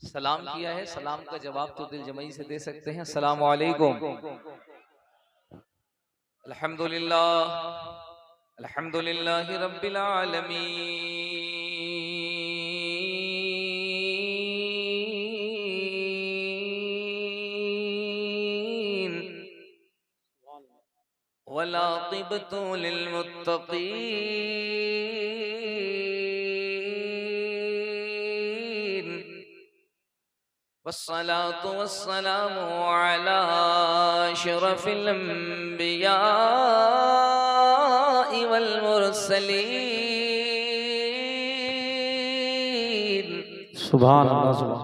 सलाम किया है, सलाम का जवाब तो दिल जमई से दे सकते हैं। अस्सलामु अलैकुम। अल्हम्दुलिल्लाह, अल्हम्दुलिल्लाहि रब्बिल आलमीन वल आक़िबतु लिल मुत्तक़ीन वस्सलातु वस्सलामु अला अशरफिल अंबियाइ वल मुरसलीन सुभान अल्लाह सुभान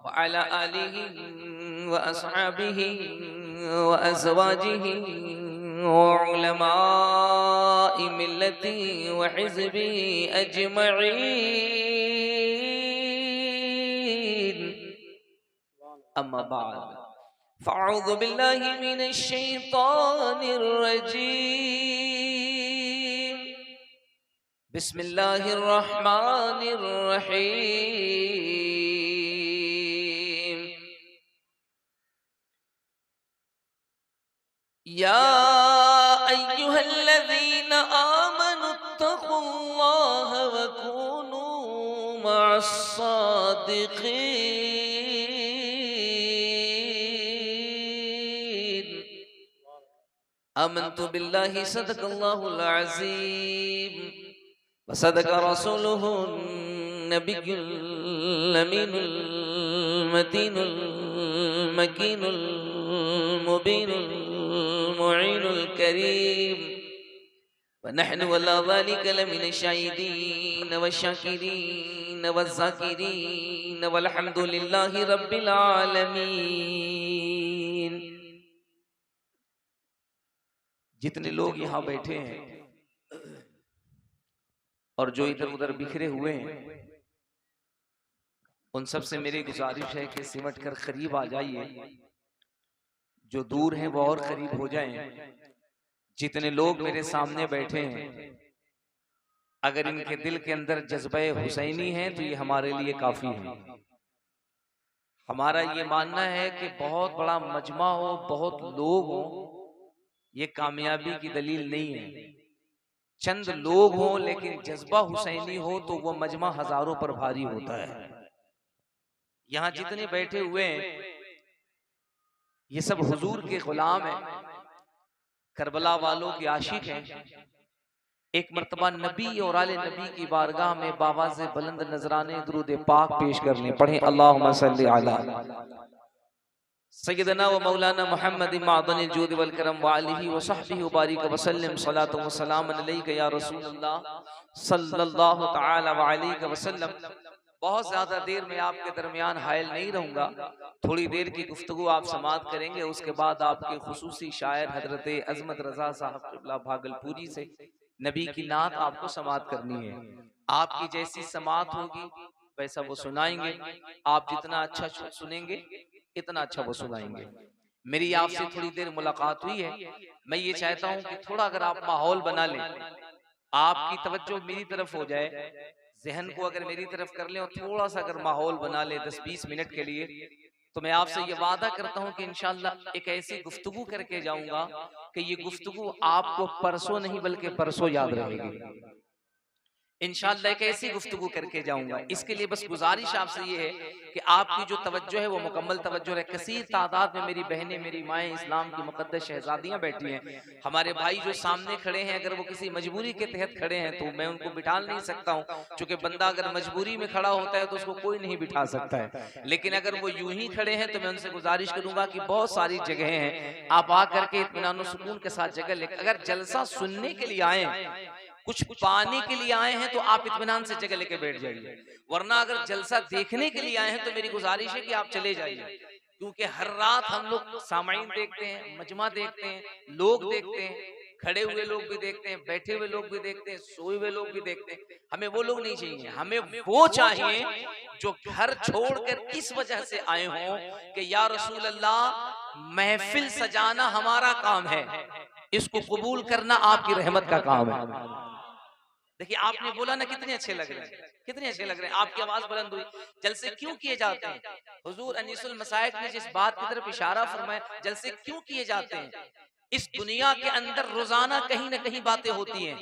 व अला आलिहि व अस्हाबिहि व अज़वाजिहि व उलमाइ मिल्लति व हिज़्बि अजमईन। अम्मा बाद फ़अऊज़ु बिल्लाहि मिनश शैतानिर रजीम। बिस्मिल्लाहिर रहमानिर रहीम। या अय्युहल्लज़ीना आमनुत्तक़ुल्लाह व कूनू मअस्सादिक़ीन। आमन्तु बिल्लाहि सदक़ल्लाहुल अज़ीम व सदक़ रसूलुहुन नबियुल अमीनुल मतीनुल मकीनुल मुबीनुल मुईनुल करीम व नहनु अला ज़ालिक लमिनश शाहिदीन व शाकिरीन व ज़ाकिरीन वल्हम्दुलिल्लाहि रब्बिल आलमीन। जितने लोग यहाँ बैठे हैं और जो इधर उधर बिखरे हुए हैं, उन सब से मेरी गुजारिश है कि सिमट कर करीब आ जाइए। जो दूर हैं वो और करीब हो जाएं। जितने लोग मेरे सामने बैठे हैं, अगर इनके दिल के अंदर जज्बे हुसैनी है तो ये हमारे लिए काफी है। हमारा ये मानना है कि बहुत बड़ा मजमा हो, बहुत लोग हो, ये कामयाबी की दलील नहीं है। चंद लोग हो लेकिन जज्बा हुसैनी हो तो वो मजमा हजारों पर भारी होता है। यहाँ जितने बैठे हुए हैं ये सब हुजूर के गुलाम हैं, करबला वालों के आशिक हैं। एक मर्तबा नबी और आले नबी की बारगाह में बावाज़े बुलंद नजराने दुरूद पाक पेश कर लें। पढ़ें अल्लाहुम्मा सल्ली अला सय्यदना व मौलाना मुहम्मद मादनिल जूद वल करम व आलिहि व सहबिहि व बारिक व सल्लम सलातु व सलाम अलैका या रसूलल्लाह सल्लल्लाहु तआला व अलैहि वसल्लम। बहुत ज्यादा देर में आपके दरमियान हायल नहीं रहूंगा, थोड़ी देर की गुफ्तगू आप समात करेंगे। उसके बाद आपके खुसूसी शायर हजरत अजमत रजा साहब क़िबला भागलपुरी से नबी की नात आपको समात करनी है। आपकी जैसी समात होगी वैसा वो सुनाएंगे। आप जितना अच्छा सुनेंगे इतना अच्छा वो सुनाएंगे। मेरी आपसे थोड़ी देर मुलाकात हुई है, मैं ये चाहता हूं कि थोड़ा अगर आप माहौल बना लें, आपकी तवज्जो मेरी तरफ हो जाए, जहन को अगर मेरी तरफ कर लें और थोड़ा सा अगर माहौल बना ले 10-20 मिनट के लिए, तो मैं आपसे ये वादा करता हूं कि इंशाअल्लाह एक ऐसी गुफ्तगू करके जाऊंगा कि ये गुफ्तगू आपको परसों नहीं बल्कि बरसों याद रहेगी। इंशाअल्लाह एक ऐसी गुफ्तगू करके जाऊंगा। इसके लिए बस गुजारिश आपसे ये है कि आपकी जो तवज्जो है वो मुकम्मल तवज्जो रहे। कसीर तादाद में मेरी बहनें, मेरी माएँ, इस्लाम की मुकद्दस शहजादियाँ बैठी हैं। हमारे भाई जो सामने खड़े हैं, अगर वो किसी मजबूरी के तहत खड़े हैं तो मैं उनको बिठा नहीं सकता हूँ, क्योंकि बंदा अगर मजबूरी में खड़ा होता है तो उसको कोई नहीं बिठा सकता है। लेकिन अगर वो यूं ही खड़े हैं तो मैं उनसे गुजारिश करूंगा कि बहुत सारी जगह हैं, आप आकर के इत्मीनान सुकून के साथ जगह लेकर, अगर जलसा सुनने के लिए आए, कुछ पाने के लिए आए हैं तो आप इत्मीनान से जगह लेके बैठ जाइए, वरना अगर जलसा देखने के लिए आए हैं तो मेरी गुजारिश है कि आप चले जाइए। क्योंकि हर रात हम लोग सामाइन देखते हैं, मजमा देखते हैं, लोग देखते हैं, खड़े हुए लोग भी देखते हैं, बैठे हुए लोग भी देखते हैं, सोए हुए लोग भी देखते हैं। हमें वो लोग नहीं चाहिए, हमें वो चाहिए जो घर छोड़कर इस वजह से आए हों कि या रसूल अल्लाह, महफिल सजाना हमारा काम है, इसको कबूल करना आपकी रहमत का काम है। देखिए आपने बोला ना कितने अच्छे लग रहे हैं, कितने अच्छे लग रहे हैं, आपकी आवाज बुलंद हुई। जलसे क्यों किए जाते हैं? हुजूर अनीसुल मसाइक ने जिस बात की तरफ इशारा फरमाया, जलसे क्यों किए जाते हैं? इस दुनिया के अंदर रोजाना कहीं ना कहीं बातें होती हैं,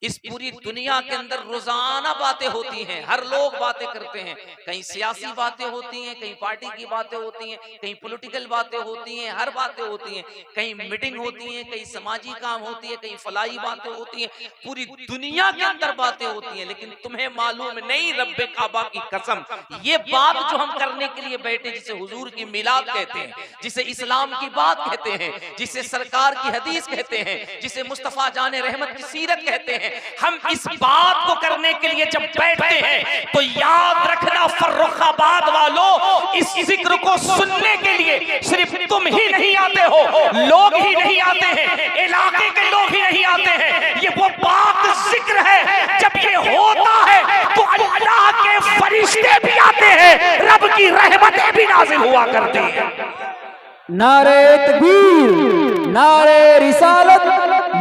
इस पूरी दुनिया के अंदर रोजाना बातें होती हैं, हर लोग बातें करते हैं, कहीं सियासी बातें होती हैं, कहीं पार्टी की बातें होती हैं, कहीं पॉलिटिकल बातें होती हैं, हर बातें होती हैं, कहीं मीटिंग होती है, कहीं समाजी काम होती है, कहीं फलाई बातें होती हैं, पूरी दुनिया के अंदर बातें होती हैं। लेकिन तुम्हें मालूम नहीं, रब्बे काबा की कसम, ये बात जो हम करने के लिए बैठे, जिसे हुजूर की मिलाद कहते हैं, जिसे इस्लाम की बात कहते हैं, जिसे सरकार की हदीस कहते हैं, जिसे मुस्तफा जाने रहमत की सीरत कहते हैं, हम इस बात को करने के लिए जब बैठते हैं तो याद रखना फर्रुखाबाद वालों, इस जिक्र को सुनने के लिए सिर्फ तुम ही नहीं आते हो, लोग ही नहीं आते हैं, इलाके के लोग ही नहीं आते हैं। ये वो पाक जिक्र है, जब ये होता है तो अल्लाह के फरिश्ते भी आते हैं, रब की रहमतें भी नाज़िल हुआ करती हैं। नारे तकबीर, नारे रिसालत,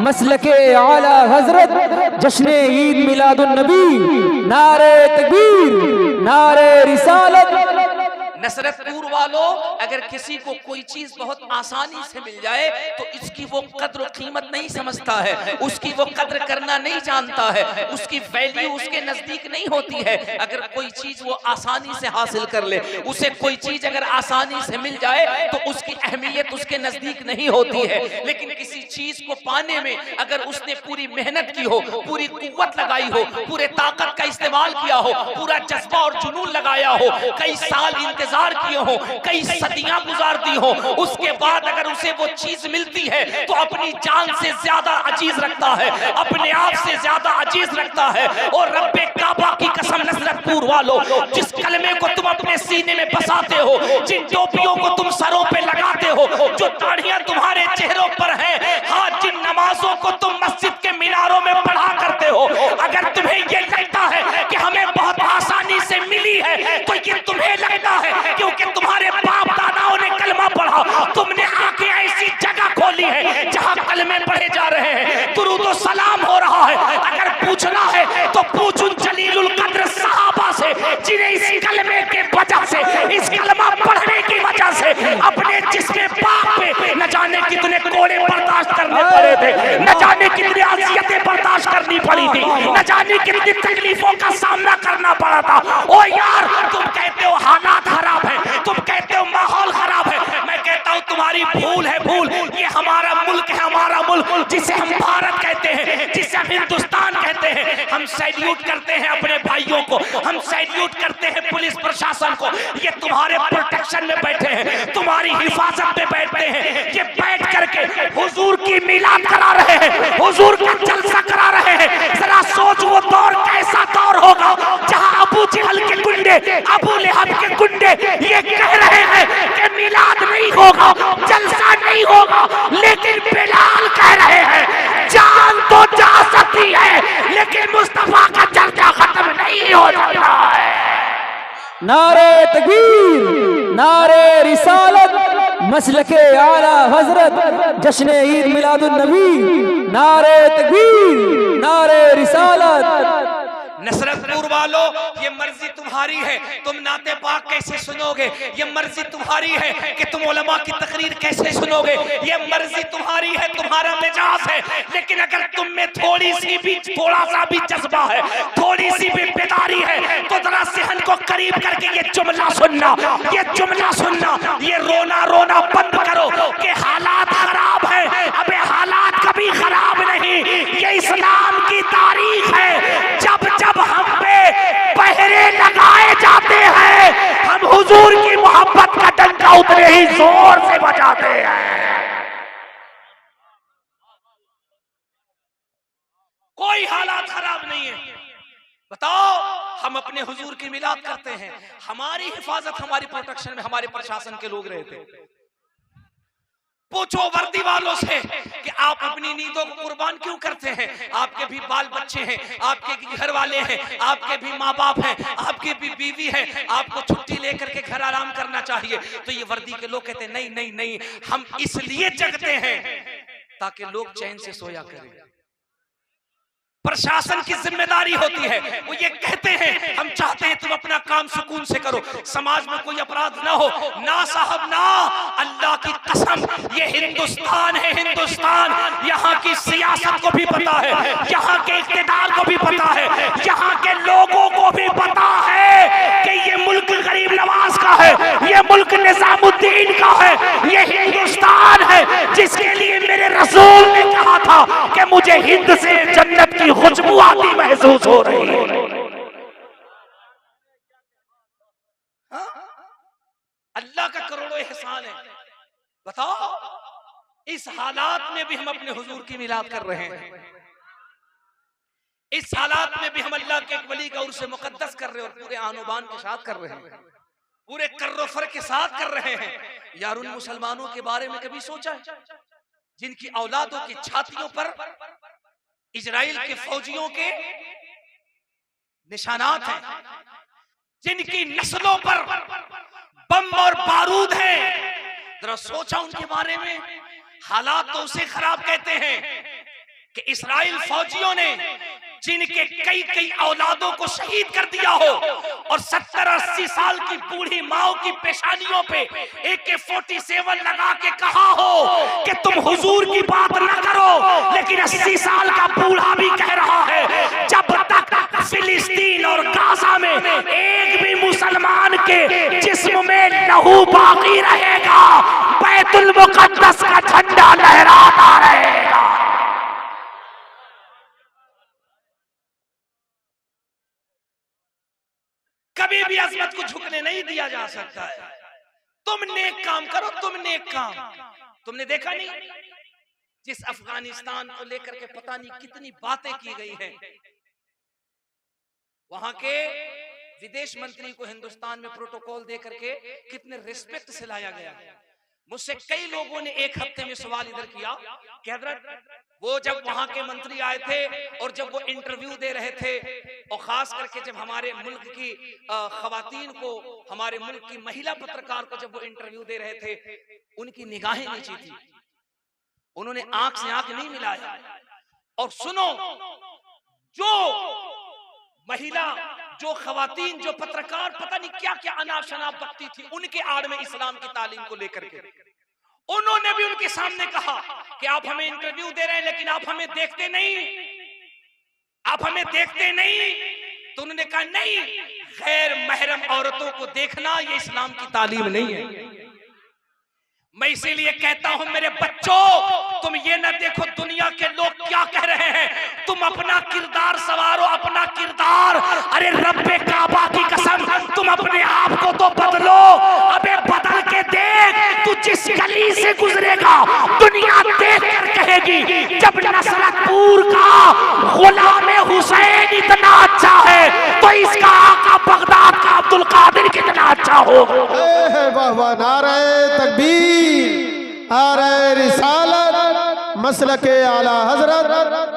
मसलके आला हजरत, जश्न ईद मिलादुन नबी। नारे तकबीर, नारे रिसालत। नसरतपुर वालों, अगर किसी को कोई चीज बहुत आसानी से मिल जाए तो इसकी वो कद्र कीमत नहीं समझता है, उसकी वो कद्र करना नहीं जानता है, उसकी वैल्यू उसके नजदीक नहीं होती है। अगर कोई चीज वो आसानी से हासिल कर ले, उसे कोई चीज अगर आसानी से मिल जाए तो उसकी अहमियत उसके नजदीक नहीं होती है। लेकिन किसी चीज को पाने में अगर उसने पूरी मेहनत की हो, पूरी कुव्वत लगाई हो, पूरे ताकत का इस्तेमाल किया हो, पूरा जज्बा और जुनून लगाया हो, कई साल इंतजार किए हो, कई सदियां गुजार दी हो, उसके बाद अगर उसे वो चीज मिलती है तो अपनी जान से ज्यादा अजीज रखता है, अपने आप से ज्यादा अजीज रखता है। और रब्बे काबा की कसम नसरतपुर वालों, जिस कलमे को तुम अपने सीने में बसाते हो, जिन टोपियों को तुम सरों पे लगाते हो, जो दाढ़ियां तुम्हारे चेहरों पर हैं, हाँ, जिन नमाजों को तुम मस्जिद के मीनारों में पढ़ा करते हो, अगर तुम्हें ये लगता है कि हमें बहुत आसानी से मिली है तो ये तुम्हें लगता है क्योंकि तुम्हारे बाप दादाओं ने कलमा पढ़ा, तुमने आके ऐसी जगह खोली है जहां कलमे पढ़े जा रहे हैं, दुरूद व सलाम हो रहा है। अगर पूछना है तो पूछूं जलीलुल कद्र सहाबा से, जिन्हें इस कलमे के वजह से, इस कलमा पढ़ने की वजह से अपने जिस्म पाक पे न जाने कितने कोड़े बर्दाश्त करने पड़े थे, न जाने कितनी अज़ियतें बर्दाश्त करनी पड़ी थी, न जाने कितनी तकलीफों का सामना करना पड़ा था। ओ यार, तुम कहते हो हालात खराब है, तुम कहते हो माहौल खराब है, मैं कहता हूँ तुम्हारी भूल है भूल। ये हमारा मुल्क है, हमारा मुल्क, जिसे हम भारत कहते हैं, जिसे हम हिंदुस्तान कहते हैं। हम सैल्यूट करते हैं अपने भाइयों को, हम सैल्यूट करते हैं पुलिस प्रशासन को। ये तुम्हारे प्रोटेक्शन में बैठे हैं, तुम्हारी हिफाजत में बैठते हैं, ये बैठ करके हुजूर की मिलाद करा रहे हैं, हुजूर का जलसा करा रहे हैं। जरा सोच वो दौर कैसा दौर होगा जहां अबू जहल के गुंडे, अबू लहब के गुंडे ये कह रहे हैं कि मिलाद नहीं होगा, जलसा नहीं होगा, लेकिन बिलाल कह रहे हैं जान तो जा सकती है लेकिन मुस्तफा का चर्चा खत्म नहीं हो सकता है। नारे तकबीर, नारे रिसालत, मसलके आला हजरत, जश्न ईद मिलादुन नबी। नारे तकबीर, नारे रिसालत। नसरतपुर वालों, ये मर्जी तुम्हारी है, तुम नाते पाक कैसे सुनोगे, ये मर्जी तुम्हारी है कि तुम उलमा की तकरीर कैसे सुनोगे, ये मर्जी तुम्हारी है, तुम्हारा मिजाज है। लेकिन अगर तुम में थोड़ी सी भी, थोड़ा सा भी जज्बा है, थोड़ी सी भी बेदारी है, तो जरा सहन को करीब करके ये जुमला सुनना, ये जुमला सुनना, ये रोना रोना बंद करो कि हालात खराब है। अबे हालात कभी खराब नहीं, ये इस्लाम की तारीख है। जब जब हम पे पहरे लगाए जाते हैं, हम हुजूर की मोहब्बत का डंका उतने ही जोर से बजाते हैं। कोई हालात खराब नहीं है। बताओ, हम अपने हुजूर की मिलाद करते हैं, हमारी हिफाजत, हमारी प्रोटेक्शन में हमारे प्रशासन के लोग रहते हैं। पूछो वर्दी वालों से कि आप अपनी नींदों को कुर्बान क्यों करते हैं? आपके भी बाल बच्चे हैं, आपके भी घर वाले हैं, आपके भी माँ बाप हैं, आपकी भी बीवी है, आपको छुट्टी लेकर के घर आराम करना चाहिए। तो ये वर्दी के लोग कहते हैं नहीं नहीं नहीं, हम इसलिए जगते हैं ताकि लोग चैन से सोया करें, प्रशासन की जिम्मेदारी होती है। वो ये कहते हैं हम चाहते हैं तुम अपना काम सुकून से करो, समाज में कोई अपराध ना हो। ना साहब ना, अल्लाह की कसम, ये हिंदुस्तान है, हिंदुस्तान। यहाँ की सियासत को भी पता है, यहाँ के इक़्तिदार को भी पता है, यहाँ के लोगों को भी पता है कि ये मुल्क गरीब नवाज का है, ये मुल्क निजामुद्दीन का है, ये हिंदुस्तान है जिसके लिए मेरे रसूल ने कहा था कि मुझे हिंद से जन्नत की खुशबू आती महसूस हो रही है। अल्लाह का करोड़ों एहसान है। बताओ, इस हालात में भी हम अपने हुजूर की मिलाद कर रहे हैं, इस हालात में भी हम अल्लाह के एक वली का उर्स मुकद्दस कर रहे हैं और पूरे आनुबान के साथ कर रहे हैं, पूरे कर्रोफर के साथ कर रहे हैं। यार, उन मुसलमानों के बारे में कभी सोचा है जिनकी औलादों की छातियों पर इजराइल के फौजियों के निशानात हैं, जिनकी नस्लों पर बम और बारूद है? जरा सोचा उनके बारे में। हालात तो उसे खराब कहते हैं कि इजराइल फौजियों ने जिनके कई कई औलादों को शहीद कर दिया हो और 70-80 साल की बूढ़ी माओ की पेशानियों पे AK-47 लगा के कहा हो कि तुम हुजूर की बात ना करो, लेकिन 80 साल का बूढ़ा भी कह रहा है जब तक फिलिस्तीन और गाजा में एक भी मुसलमान के जिस्म में लहू बाकी रहेगा, बैतुल मुकद्दस का झंडा लहराता रहेगा। कभी भी अजमत को झुकने नहीं दिया जा सकता है। तुम नेक काम करो, तुम नेक काम। तुमने देखा नहीं जिस अफगानिस्तान को लेकर के पता नहीं कितनी बातें की गई हैं, वहां के विदेश मंत्री को हिंदुस्तान में प्रोटोकॉल दे करके कितने रिस्पेक्ट से लाया गया। मुझसे कई लोगों ने एक हफ्ते में सवाल इधर किया कि हजरत, वो जब वहां के मंत्री आए थे और जब वो इंटरव्यू दे रहे थे, और खास करके जब हमारे मुल्क की खवातीन को, हमारे मुल्क की महिला पत्रकार को जब वो इंटरव्यू दे रहे थे, उनकी निगाहें नीची थी, उन्होंने आंख से आंख नहीं मिलाया। और सुनो, जो महिला, जो खवातीन, जो पत्रकार पता नहीं क्या क्या अनाप शनाप बकती थी उनके आड़ में इस्लाम की तालीम को लेकर के, उन्होंने भी उनके सामने कहा कि आप हमें इंटरव्यू दे रहे हैं लेकिन आप हमें देखते नहीं, आप हमें देखते नहीं। तो उन्होंने कहा नहीं, गैर महरम औरतों को देखना ये इस्लाम की तालीम नहीं है। मैं इसीलिए कहता हूं मेरे बच्चों, तुम ये न देखो दुनिया के लोग क्या कह रहे हैं, तुम अपना किरदार संवारो, अपना किरदार। अरे रब्बे काबा की कसम, तुम अपने आप को तो बदलो। अबे बदल के देख, तू जिस गली से गुजरेगा दुनिया देख कर कहेगी जब नसरतपुर का गुलाम हुसैन इतना अच्छा है तो इसका आका बगदाद का अब्दुल कादिर कितना अच्छा होगा। वाह वाह, नारे तकबीर, नारे रिसालत, मसलके आला हजरत,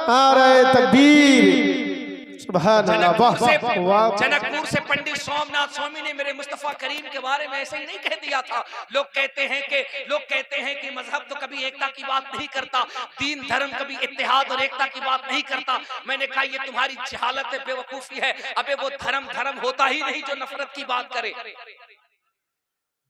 नारे तकबीर, सुभान अल्लाह। जनकपुर से पंडित सोमनाथ स्वामी ने मेरे मुस्तफा करीम के बारे में ऐसे ही नहीं कह दिया था। लोग कहते हैं कि मजहब तो कभी एकता की बात नहीं करता, दीन धर्म कभी इत्तेहाद और एकता की बात नहीं करता। मैंने कहा ये तुम्हारी जहालत है, बेवकूफी है। अबे वो धर्म होता ही नहीं जो नफरत की बात करे।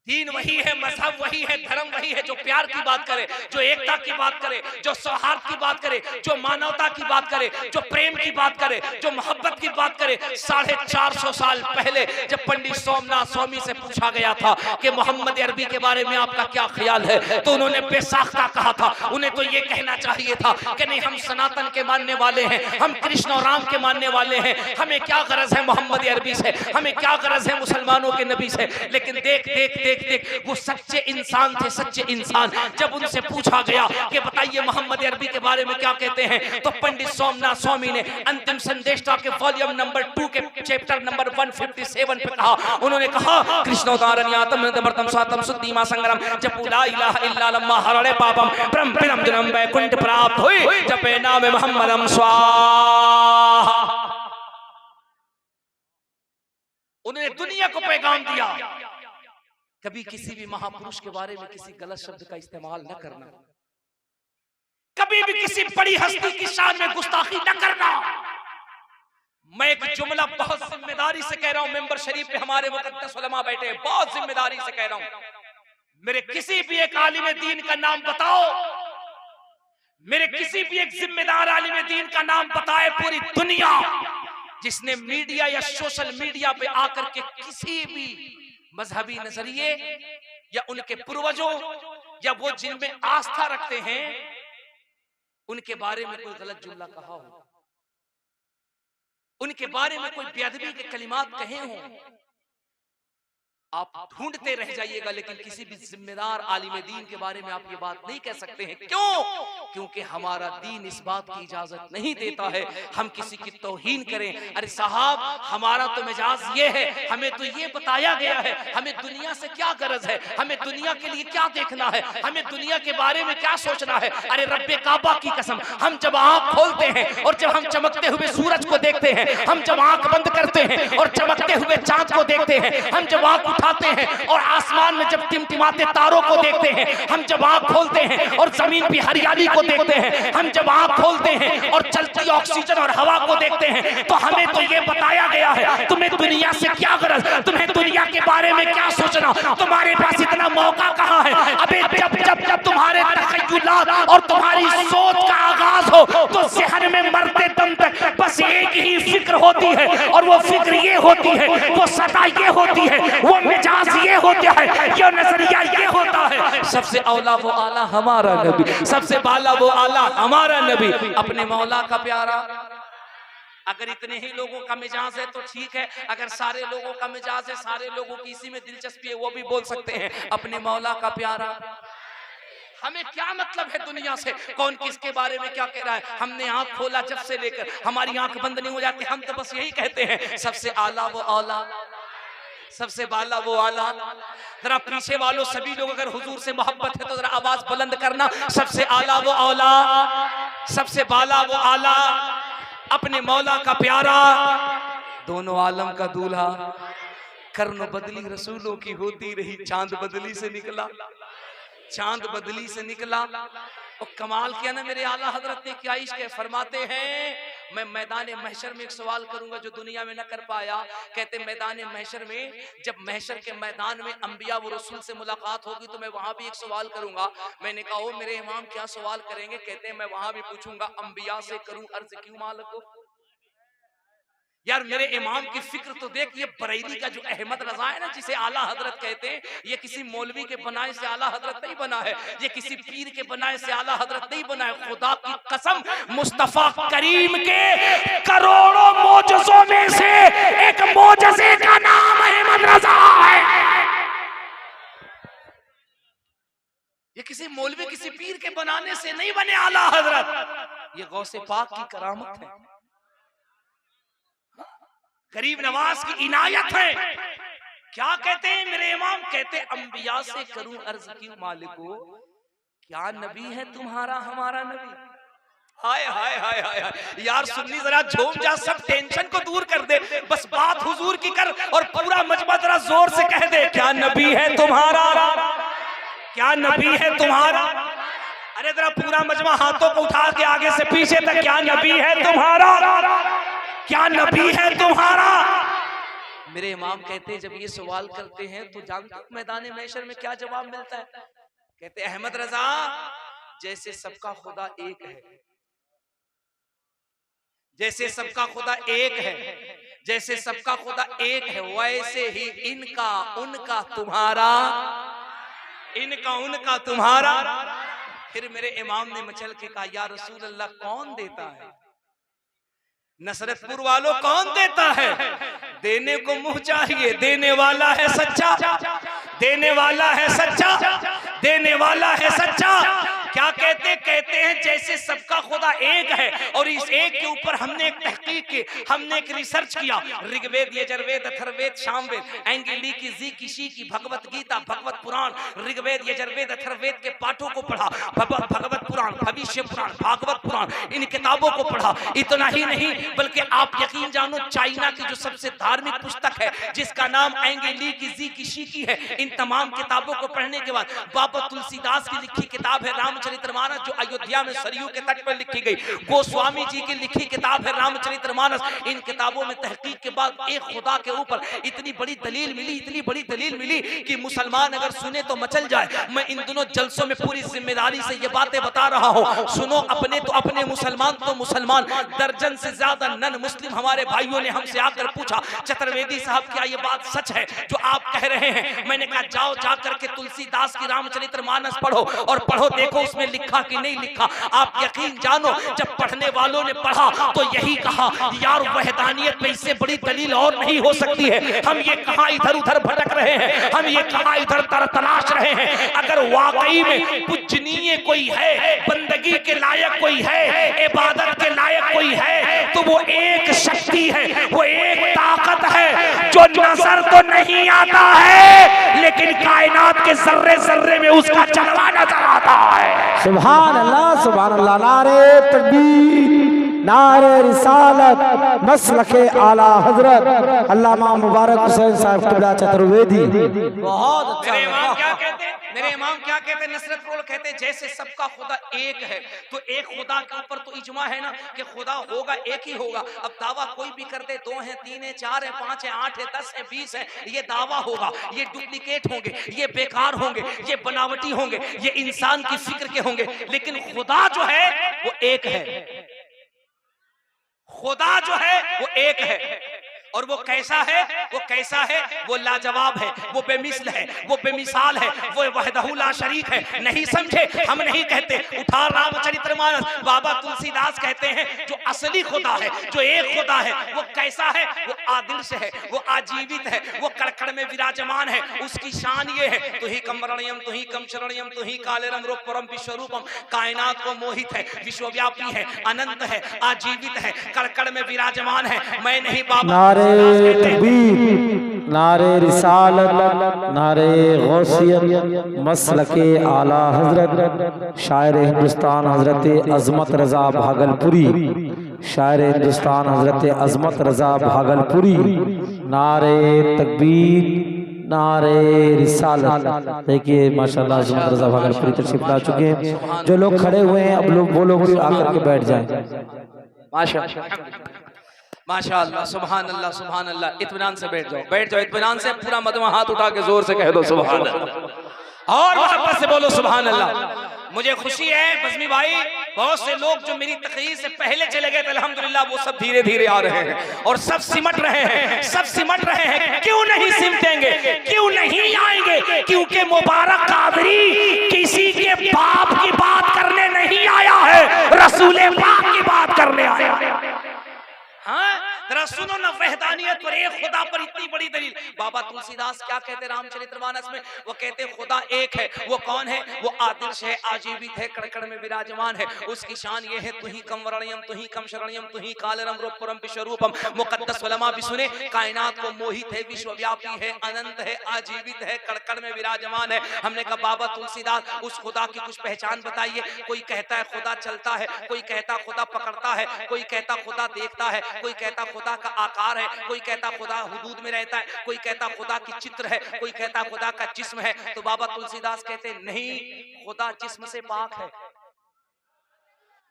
दीन वही है, मजहब वही है, धर्म वही है जो प्यार की बात करे, जो एकता की बात करे, जो सौहार्द की बात करे, जो मानवता की बात करे, जो प्रेम की बात करे, जो मोहब्बत की बात करे। 450 साल पहले जब पंडित सोमनाथ स्वामी से पूछा गया था कि मोहम्मद अरबी के बारे में आपका क्या ख्याल है, तो उन्होंने बेसाख्ता कहा था। उन्हें तो ये कहना चाहिए था कि नहीं, हम सनातन के मानने वाले हैं, हम कृष्ण और राम के मानने वाले हैं, हमें क्या गरज है मोहम्मद अरबी से, हमें क्या गरज है मुसलमानों के नबी से। लेकिन देख देख देख देख, वो सच्चे इंसान थे, सच्चे इंसान। जब उनसे पूछा गया कि बताइए मोहम्मद अरबी के बारे में क्या कहते हैं, तो पंडित सोमनाथ स्वामी ने अंतिम संदेशा के वॉल्यूम नंबर 2 के चैप्टर नंबर 157 पे कहा, उन्होंने कहा कृष्णोदारण्यातम नदमर्तम स्वातम सुद्धीमा संग्राम जप ला इलाहा इल्लल्लाह हरणे पापम ब्रह्म ब्रह्म जन्म वैकुंठ प्राप्त हुई जपे नाम मोहम्मदम स्वाहा। उन्होंने दुनिया को पैगाम दिया, कभी किसी भी महापुरुष के बारे में किसी गलत शब्द का इस्तेमाल न करना, कभी भी किसी बड़ी हस्ती की शान में गुस्ताखी न करना। मैं एक जुमला बहुत जिम्मेदारी से कह रहा हूं, मेंबर शरीफ पे हमारे मुकद्दस उलमा बैठे हैं, बहुत जिम्मेदारी से कह रहा हूं। मेरे किसी भी एक आलिम दीन का नाम बताओ, मेरे किसी भी एक जिम्मेदार आलिम दीन का नाम बताए पूरी दुनिया, जिसने मीडिया या सोशल मीडिया पे आकर के किसी भी मजहबी नजरिए या उनके पूर्वजों या वो जिनमें आस्था रखते हैं उनके बारे में कोई गलत जुमला कहा हो, उनके बारे में कोई बेअदबी के कलिमात कहे हों, आप ढूंढते रह जाइएगा, लेकिन किसी भी जिम्मेदार आलिम दीन के बारे में आप ये बात नहीं कह सकते हैं। क्यों? क्योंकि हमारा दीन इस बात की इजाजत नहीं देता है हम किसी की तौहीन करें। अरे साहब, हमारा तो मिजाज ये है, हमें तो ये बताया गया है, हमें दुनिया से क्या गरज है, हमें दुनिया के लिए क्या देखना है, हमें दुनिया के बारे में क्या सोचना है। अरे रब्बे काबा की कसम, हम जब आंख खोलते हैं और जब हम चमकते हुए सूरज को देखते हैं, हम जब आंख बंद करते हैं और चमकते हुए चांद को देखते हैं, हम जब आंख उठाते हैं और आसमान में जब टिमटिमाते तारों को देखते हैं, हम जब आंख खोलते हैं और जमीन की हरियाली को देखते हैं, हम जब आंख खोलते हैं और चलती ऑक्सीजन और हवा को देखते हैं, तो हमें तो ये बताया गया है तुम्हें दुनिया से क्या गरज, तुम्हें दुनिया के बारे में क्या सोचना, तुम्हारे पास इतना मौका कहाँ है। अबे जब जब जब तुम्हारे तखय्युलात और तुम्हारी सोच का आगाज हो तो ज़हन में मरते दम तक बस एक ही फिक्र होती है, और वो फिक्र ये होती है, वो सदा ये होती है, वो मिजाज ये होता है, ये नजरिया ये होता है, सबसे औला वो आला हमारा नबी, सबसे बाला वो आला हमारा नबी, अपने मौला का प्यारा। अगर इतने ही लोगों का मिजाज है तो ठीक है, अगर सारे लोगों का मिजाज है, सारे लोगों की इसी में दिलचस्पी है, वो भी बोल सकते हैं अपने मौला का प्यारा। हमें क्या मतलब है दुनिया से, कौन किसके बारे में क्या कह रहा है। हमने आंख खोला जब से लेकर हमारी आंख बंद नहीं हो जाती, हम तो बस यही कहते हैं सबसे आला वो औला, सबसे बाला वो आला। जरा पीछे वालों सभी लोग अगर हुजूर से मोहब्बत है तो जरा आवाज बुलंद करना, सबसे आला वो औला, सबसे बाला वो आला, अपने मौला का प्यारा, दोनों आलम का दूल्हा। कर्न बदली रसूलों की होती रही, चांद बदली से निकला, चांद बदली से निकला। और कमाल किया ना मेरे आला हजरत ने, क्या इश्क है। फरमाते हैं मैं मैदान महशर में एक सवाल करूंगा जो दुनिया में न कर पाया। कहते मैदान महशर में, जब महशर के मैदान में अंबिया व रसूल से मुलाकात होगी तो मैं वहां भी एक सवाल करूंगा। मैंने कहा ओ मेरे इमाम क्या सवाल करेंगे। कहते हैं मैं वहां भी पूछूंगा अंबिया से करूं अर्ज क्यों मालिको। यार मेरे इमाम की फिक्र तो देख, ये बरेली का जो अहमद रजा है ना, जिसे आला हजरत कहते हैं, ये किसी मौलवी के बनाए से आला हजरत नहीं बना है, ये किसी पीर के बनाए से आला हजरत नहीं बना है। खुदा की कसम, मुस्तफा करीम के करोड़ों मोजज़ों में से एक मोजज़े का नाम अहमद रजा है। ये किसी मौलवी किसी पीर के बनाने से नहीं बने आला हजरत, ये गौसे पाक की करामत है, गरीब नवाज की इनायत है। क्या कहते हैं मेरे इमाम, कहते अंबिया से करूं अर्ज क्यों मालिको, क्या नबी है तुम्हारा हमारा नबी। हाय हाय हाय हाय यार, सुन्नी जरा झूम जा, सब टेंशन को दूर कर दे, बस बात हुजूर की कर और पूरा मजमा जरा जोर से कह दे, क्या नबी है तुम्हारा, क्या नबी है तुम्हारा। अरे जरा पूरा मजमा हाथों को उठा के आगे से पीछे तक, क्या नबी है तुम्हारा, क्या नबी है तुम्हारा। मेरे इमाम कहते हैं जब ये सवाल करते हैं तो जानते हो मैदान महशर में क्या जवाब मिलता है। कहते अहमद रजा, जैसे सबका खुदा एक है, जैसे सबका खुदा एक है, जैसे सबका खुदा एक है, वैसे ही इनका उनका तुम्हारा, इनका उनका तुम्हारा। फिर मेरे इमाम ने मचल के कहा या रसूल अल्लाह, कौन देता है, नसरतपुर वालों कौन देता है। देने को मुंह चाहिए, देने वाला है सच्चा, देने वाला है सच्चा, देने वाला है सच्चा। क्या कहते, कहते हैं जैसे सबका खुदा एक है और इस एक के ऊपर हमने एक तहकीक की, हमने एक रिसर्च किया। ऋग्वेद, यजुर्वेद, अथर्ववेद, सामवेद, एंगेली की, जी की, शी की, भगवत गीता, भगवत पुराण, ऋग्वेद, यजुर्वेद, अथर्ववेद के पाठों को पढ़ा, भगवत पुराण, भविष्य पुराण, भागवत पुराण, इन किताबों को पढ़ा। इतना ही नहीं बल्कि आप यकीन जानो चाइना की जो सबसे धार्मिक पुस्तक है जिसका नाम एंगेली की, जी की, शी की है, इन तमाम किताबों को पढ़ने के बाद बाबा तुलसीदास की लिखी किताब है राम रामचरितमानस जो अयोध्या में सरयू के तट पर लिखी गई, गोस्वामी जी की लिखी किताब है रामचरितमानस। इन किताबों में तहकीक के बाद एक खुदा के ऊपर इतनी बड़ी दलील मिली, इतनी बड़ी दलील मिली कि मुसलमान अगर सुने तो मचल जाए। मैं इन दिनों जलसों में पूरी जिम्मेदारी से ये बातें बता रहा हूँ। सुनो, अपने तो अपने, मुसलमान तो मुसलमान। दर्जन से ज्यादा नन मुस्लिम हमारे भाइयों ने हमसे आकर पूछा, चतुर्वेदी साहब क्या ये बात सच है जो आप कह रहे हैं? मैंने कहा जाओ जाकर के तुलसीदास की रामचरितमानस पढ़ो, और पढ़ो देखो उसमें लिखा कि नहीं लिखा। आप यकीन जानो, जब पढ़ने वालों ने पढ़ा तो यही कहा, यार वहदानियत में इससे बड़ी दलील और नहीं हो सकती है। हम ये कहां इधर उधर भटक रहे हैं, हम ये कहां इधर तलाश रहे हैं। अगर वाकई में पूजनीय कोई है, बंदगी के लायक कोई है, इबादत के लायक कोई है, तो वो एक शक्ति है, वो एक ताकत है जो नजर तो नहीं आता है लेकिन कायनात के जर्रे जर्रे में उसका जलवा नजर आता है। सुभान अल्लाह, सुभान अल्लाह। नारे तकबीर, नारे रिसालत, मसलके आला हजरत अल्लामा मुबारक हुसैन साहब क़िबला चतुर्वेदी। बहुत अच्छा। मेरे इमाम क्या कहते हैं? मेरे इमाम क्या कहते हैं? नसरत रोल कहते हैं जैसे सबका खुदा एक है तो एक खुदा के ऊपर तो इजमा है ना कि खुदा होगा, एक ही होगा। अब दावा कोई भी कर दे, 2 है, 3 है, 4 है, 5 है, 8 है, 10 है, 20 है, ये दावा होगा, ये डुप्लीकेट होंगे, ये बेकार होंगे, ये बनावटी होंगे, ये इंसान की फिक्र के होंगे। लेकिन खुदा जो है वो एक है, खुदा जो है वो एक है। और वो कैसा है? वो कैसा है? वो लाजवाब है, वो बेमिसल है, वो बेमिसाल है, वो वहदहू ला शरीक है। नहीं समझे? हम नहीं कहते। उठा रामचरितमानस, बाबा तुलसीदास कहते हैं जो असली खुदा है, जो एक खुदा है, वो कैसा है? वो आदिर्श है, वो आजीवित है, वो कड़कड़ में विराजमान है। उसकी शान ये है, तु ही कमरणयम, तु ही कम शरणयम, तु ही कालेरम रूपरम विश्वरूपम। कायनात को मोहित है, विश्वव्यापी है, अनंत है, आजीवित है, कड़कड़ में विराजमान है। मैं नहीं बाबा। नारे तकबीर, नारे रिसालत, नारे गौसियत, मसलके आला हजरत शायर हिंदुस्तान हजरत अजमत रजा भागलपुरी, शायर हिंदुस्तान हजरत अजमत रजा भागलपुरी। नारे तकबीर, नारे रिसालत। देखिए माशाल्लाह अजमत रजा भागलपुरी तशरीफ ला चुके हैं। जो लोग खड़े हुए हैं अब लोग वो लोग भी आकर के बैठ जाएं। माशाअल्लाह, सुभान अल्लाह, सुभान अल्लाह। इत्मीनान से बैठ जाओ, बैठ जाओ इत्मीनान से। पूरा मजमा हाथ उठा के जोर से कह दो सुभान अल्लाह, और वापस से बोलो सुभान अल्लाह। मुझे खुशी है बज़मी भाई, बहुत से लोग जो मेरी तकरीर से पहले चले गए थे अल्हम्दुलिल्लाह वो सब धीरे धीरे आ रहे हैं और सब सिमट रहे हैं, सब सिमट रहे हैं। क्यों नहीं सिमटेंगे? क्यों नहीं आएंगे? क्योंकि मुबारक कादरी किसी के बाप की बात करने नहीं आया है, रसूल पाक की बात करने आया है। हाँ, जरा सुनो ना, वहदानियत पर, एक खुदा पर इतनी बड़ी दलील। बाबा तुलसीदास क्या कहते हैं रामचरितमानस में? वो कहते हैं खुदा एक है। वो कौन है? वो आदिर्श है, आजीवित है, कड़कड़ में विराजमान है। उसकी शान ये है, तु ही कम वरणयम, तु ही कम शरणयम, तु ही कालरम रूपरम विश्वरूपम। मुकद्दस उलमा भी सुने, कायनात को मोहित है, विश्वव्यापी है, अनंत है, आजीवित है, कड़कड़ में विराजमान है। हमने कहा बाबा तुलसीदास उस खुदा की कुछ पहचान बताइए। कोई कहता है खुदा चलता है, कोई कहता खुदा पकड़ता है, कोई कहता खुदा देखता है, कोई कहता खुदा का आकार है, कोई कहता खुदा हुदूद में रहता है, कोई कहता खुदा की चित्र है, कोई कहता खुदा का जिस्म है। तो बाबा तुलसीदास कहते नहीं, खुदा जिस्म से पाक है,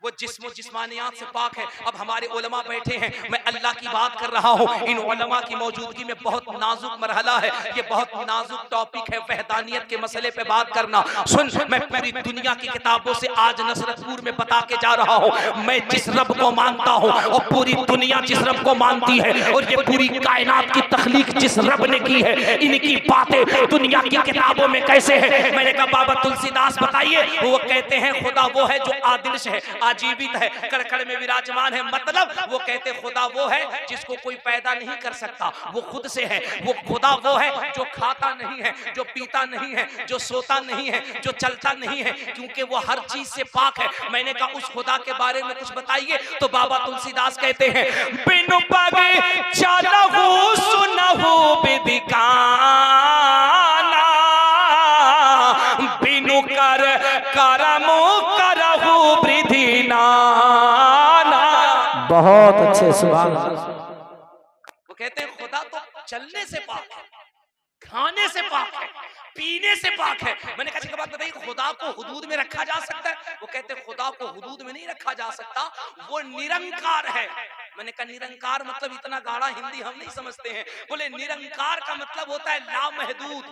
वो जिस्म जिस्मानियात से पाक है। अब हमारे उलमा बैठे हैं, मैं अल्लाह की बात कर रहा हूँ। इन उलमा की मौजूदगी में बहुत नाजुक मरहला है, ये बहुत नाजुक टॉपिक है, वहदानियत के मसले पे बात करना। सुन, मैं पूरी दुनिया की किताबों से आज नसरतपुर में बता के जा रहा हूँ, मैं जिस रब को मानता हूँ और पूरी दुनिया जिस रब को मानती है, और ये पूरी कायनात की तख्लीक जिस रब ने की है, इनकी बातें दुनिया की किताबों में कैसे है? मैंने कहा बाबा तुलसीदास बताइए। वो कहते हैं खुदा वो है जो आदिर्श है, आजीवित है, कड़कड़ में विराजमान है। मतलब वो कहते खुदा वो है जिसको कोई पैदा नहीं कर सकता, वो खुद से है। वो खुदा वो है जो खाता नहीं है, जो पीता नहीं है, जो सोता नहीं है, जो चलता नहीं है, क्योंकि वो हर चीज से पाक है। मैंने कहा उस खुदा के बारे में कुछ बताइए। तो बाबा तुलसीदास कहते हैं, बिनु पगे चलहु सुनहु बिदिकाना, बिनु कर करमु करहु नाना। बहुत अच्छे, सुभान अल्लाह। वो कहते हैं खुदा तो चलने से पाक है, खाने से पाक है, पीने से पाक है। मैंने कहा बात बताइए, खुदा को हुदूद में रखा जा सकता है? वो कहते खुदा को हुदूद में नहीं रखा जा सकता, वो निरंकार है। मैंने कहा निरंकार मतलब इतना गाढ़ा हिंदी हम नहीं समझते हैं। बोले निरंकार का मतलब होता है लामहदूद।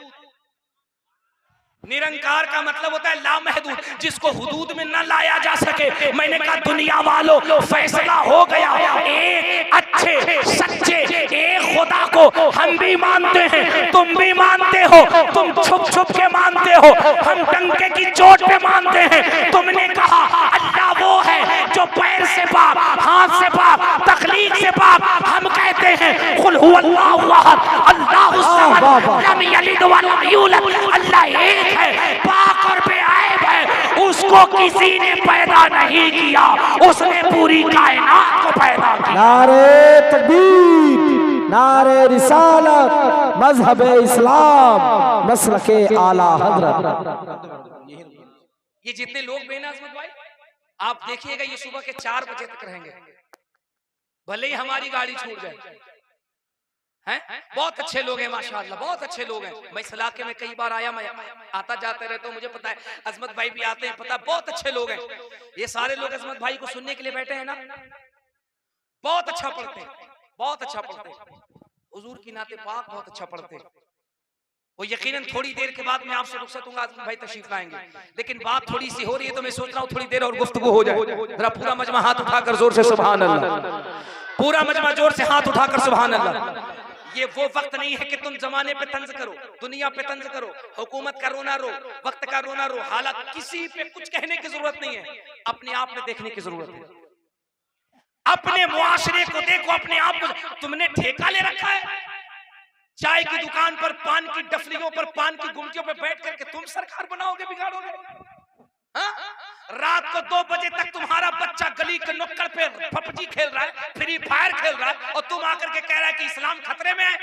निरंकार का मतलब होता है लामहदूद, जिसको हुदूद में न लाया जा सके। मैंने कहा दुनिया वालों, फैसला हो गया, एक अच्छे सच्चे एक खुदा को हम भी मानते हैं, तुम भी मानते हो। तुम छुप छुप के मानते हो, हम डंके की चोट पे मानते हैं। तुमने कहा अल्लाह वो है जो पैर से पाक, हाथ से पाक, तखलीक से पाक। हम कहते हैं कुल हुवल्लाहु अहद, अल्लाहु समद, लम यलिद व लम यूलद। अल्लाह एक है, पाक और बेऐब है, उसको किसी ने पैदा नहीं किया, उसने पूरी कायनात को पैदा किया। नारे तकबीर, नारे रिसालत, मजहब इस्लाम, मसलके आला हजरत। ये जितने लोग बेना अजमत भाई, आप देखिएगा ये सुबह के 4 बजे तक रहेंगे, भले ही हमारी गाड़ी छूट जाए। हैं? बहुत अच्छे लोग हैं माशाअल्लाह, बहुत अच्छे लोग हैं। मैं इस इलाके में कई बार आया, मैं आता जाते रहता हूँ, मुझे पता है। अजमत भाई भी आते हैं, पता है, बहुत अच्छे लोग हैं। ये सारे लोग अजमत भाई को सुनने के लिए बैठे हैं ना, बहुत अच्छा पढ़ते हैं, बहुत अच्छा पढ़ते हैं, हुजूर की नाते पाक बहुत अच्छा पढ़ते हैं। वो यकीनन थोड़ी देर के बाद मैं आपसे रुखसत दूंगा, अजमत भाई तशरीफ लाएंगे। लेकिन बात थोड़ी सी हो रही है तो मैं सोच रहा हूँ थोड़ी देर और गुफ्तगू हो जाए। जरा पूरा मजमा हाथ उठाकर जोर से सुभान अल्लाह, पूरा मजमा जोर से हाथ उठाकर सुभान अल्लाह। ये वो वक्त नहीं है कि तुम जमाने पे तंज करो, दुनिया पे तंज करो, हुकूमत का रोना रो, वक्त का रोना रो। हालात किसी पे कुछ कहने की जरूरत नहीं है, अपने आप में देखने की जरूरत है। अपने मुआशरे को देखो, अपने आप को। तुमने ठेका ले रखा है चाय की दुकान पर, पान की डफलियों पर, पान की गुमटियों पर बैठ करके तुम सरकार बनाओगे, बिगाड़ोगे। रात को 2 बजे तक तुम्हारा बच्चा गली के नुक्कड़ पे पबजी खेल रहा है, फ्री फायर खेल रहा है, और तुम आकर के कह रहा है कि इस्लाम खतरे में है।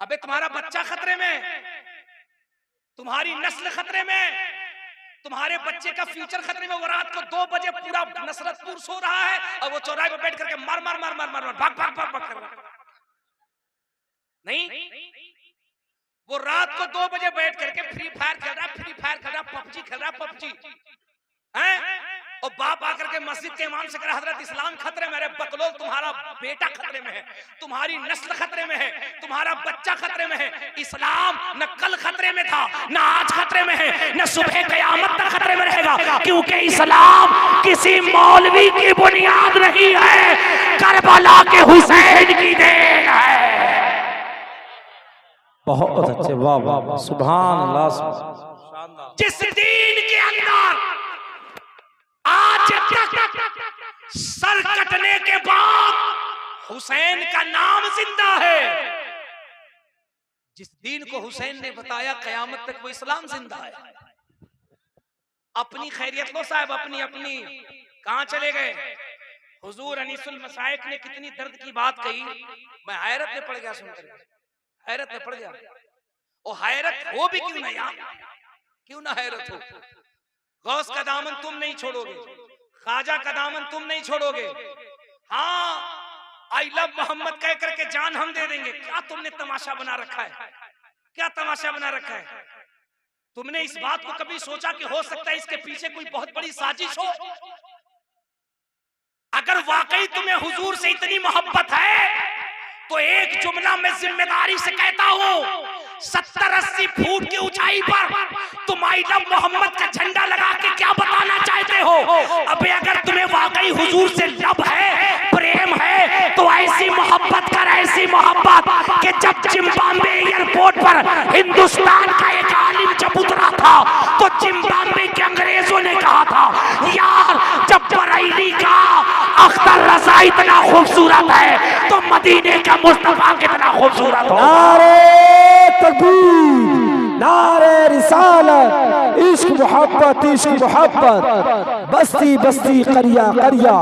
अबे तुम्हारा बच्चा खतरे में है, तुम्हारी नस्ल खतरे में है, तुम्हारे बच्चे का फ्यूचर खतरे में। वो रात को 2 बजे पूरा नसरतपुर सो रहा है और वो चौराहे पे बैठ करके मार मार मार मार मार भाग भाग भाग भाग कर रहा है। नहीं, वो रात को 2 बजे बैठ करके फ्री फायर खेल रहा है, फ्री फायर खेल रहा है, पबजी खेल रहा है, पबजी हैं। और बाप आकर के मस्जिद के इमाम से कह रहा हजरत इस्लाम खतरे में। अरे बकलोल, तुम्हारा बेटा खतरे में है, तुम्हारी नस्ल खतरे में है, तुम्हारा बच्चा खतरे में है। इस्लाम न कल खतरे में था, न आज खतरे में है, न सुबह क़यामत तक खतरे में रहेगा, क्योंकि इस्लाम किसी मौलवी की बुनियाद नहीं है, करबला के हुसैन की देन है। बहुत अच्छे, वाह वाह वाह, सुभान अल्लाह। जिस दीन के अंदर आज तक सर कटने के बाद हुसैन का नाम जिंदा है, जिस दीन को हुसैन ने बताया क़यामत तक वो इस्लाम जिंदा है। अपनी खैरियत लो साहब, अपनी अपनी। कहां चले गए हुजूर अनीसुल मसाइक ने कितनी दर्द की बात कही, मैं हैरत में पड़ गया सुनकर, हैरत में पड़ गया। और हैरत हो भी क्यों ना यार, क्यों ना हैरत हो। गौस का दामन तुम नहीं छोड़ोगे, ख्वाजा का दामन तुम नहीं छोड़ोगे। हाँ, आई लव मोहम्मद कह करके जान हम दे देंगे। क्या तुमने तमाशा बना रखा है, क्या तमाशा बना रखा है। तुमने इस बात को कभी सोचा कि हो सकता है इसके पीछे कोई बहुत बड़ी साजिश हो। अगर वाकई तुम्हें हुजूर से इतनी मोहब्बत है तो एक जुमला मैं जिम्मेदारी से कहता हूं, 70-80 फुट की ऊंचाई पर तुम आई लव मोहम्मद का झंडा लगा के क्या बताना चाहते हो। अबे अगर तुम्हें वाकई हुजूर से लव है, प्रेम है, तो ऐसी मोहब्बत कर, ऐसी मोहब्बत कि जब जिम्बाब्वे एयरपोर्ट पर हिंदुस्तान का एक आलिम जब उतरा था तो जिम्बाब्वे के अंग्रेजों ने कहा था, यार जब बरेली का अख्तर रजा इतना खूबसूरत है तो मदीने का मुस्तफा कितना खूबसूरत हो। नारे तकबीर, नारे रिसालत, इश्क मोहब्बत, इश्क मोहब्बत, बस्ती बस्ती करिया करिया,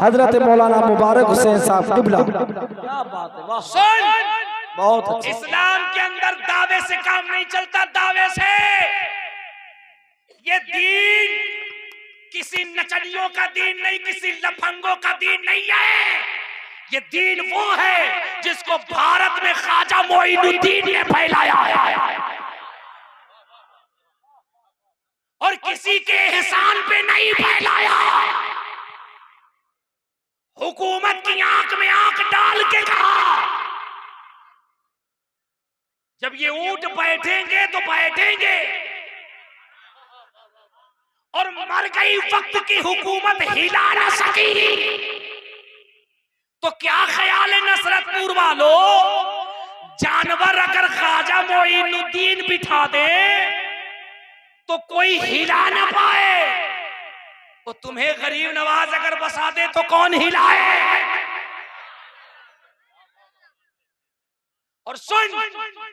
हजरत मौलाना मुबारक हुसैन साहब किबला। क्या बात है, वाह। सुन, बहुत अच्छा। इस्लाम के अंदर दावे से काम नहीं चलता, दावे से। ये दीन किसी नचनियों का दीन नहीं, किसी लफंगों का दीन नहीं है। ये दीन वो है जिसको भारत में ख्वाजा मोइनुद्दीन ने फैलाया है। और किसी के एहसान पे नहीं फैलाया। हुकूमत की आंख में आंख डाल के कहा, जब ये ऊंट बैठेंगे तो बैठेंगे, और मर गई वक्त की हुकूमत हिला न सकी। तो क्या ख्याल है नसरतपुर वालों, जानवर अगर ख्वाजा मोइनुद्दीन बिठा दे तो कोई हिला ना पाए, तो तुम्हें गरीब नवाज अगर बसा दे तो कौन हिलाए? और सुन,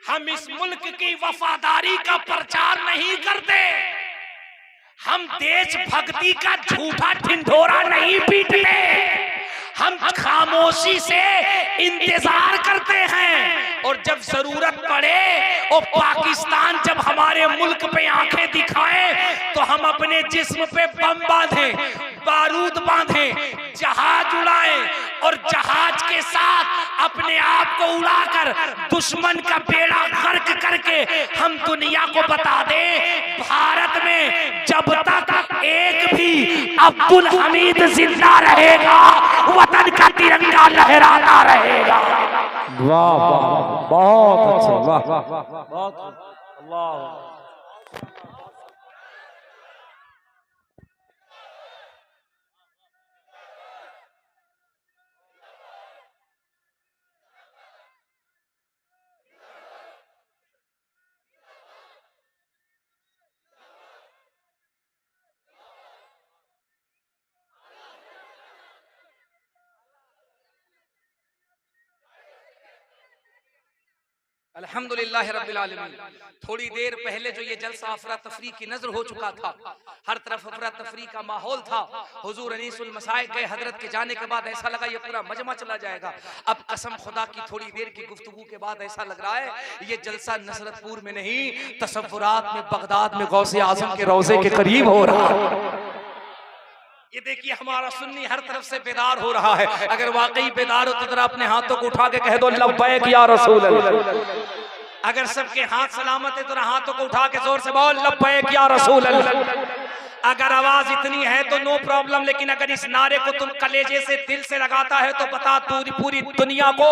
हम इस मुल्क की वफादारी का प्रचार नहीं करते, हम देशभक्ति का झूठा ढिंढोरा नहीं पीटते, हम खामोशी से इंतजार करते हैं। और जब जरूरत पड़े और पाकिस्तान जब हमारे मुल्क पे आंखें दिखाए तो हम अपने जिस्म पे बम बांधें, बारूद बांधें, जहाज उड़ाएं और जहाज के साथ अपने आप को उड़ाकर दुश्मन का बेड़ा गर्क करके हम दुनिया को बता दें, भारत में जब तक एक भी अब्दुल हमीद जिंदा रहेगा वतन का तिरंगा लहराता रहेगा। वाह वाह, बहुत अच्छे, वाह बहुत अल्लाह। अल्हम्दुलिल्लाह रब्बिल आलमीन। थोड़ी देर पहले जो ये जलसा अफरा तफरी की नजर हो चुका था, हर तरफ अफरा तफरी का माहौल था। हुजूर अनीसुल मसाइक गए, हजरत के जाने के बाद ऐसा लगा ये पूरा मजमा चला जाएगा। अब कसम खुदा की थोड़ी देर की गुफ्तगू के बाद ऐसा लग रहा है ये जलसा नसरतपुर में नहीं, तसव्वुरात में बगदाद में गौसे आजम के रोजे के करीब हो रहा है। ये देखिए हमारा सुन्नी हर तरफ से बेदार हो रहा है। अगर वाकई बेदार हो तो जरा अपने हाथों को उठा के कह दो लब्बैक या रसूल अल्लाह। अगर सबके हाथ सलामत है तो हाथों को उठा के जोर से बोल लब्बैक या रसूल अल्लाह। अगर आवाज इतनी है तो नो प्रॉब्लम, लेकिन अगर इस नारे को तुम कलेजे से दिल से लगाता है तो बता पूरी दुनिया को,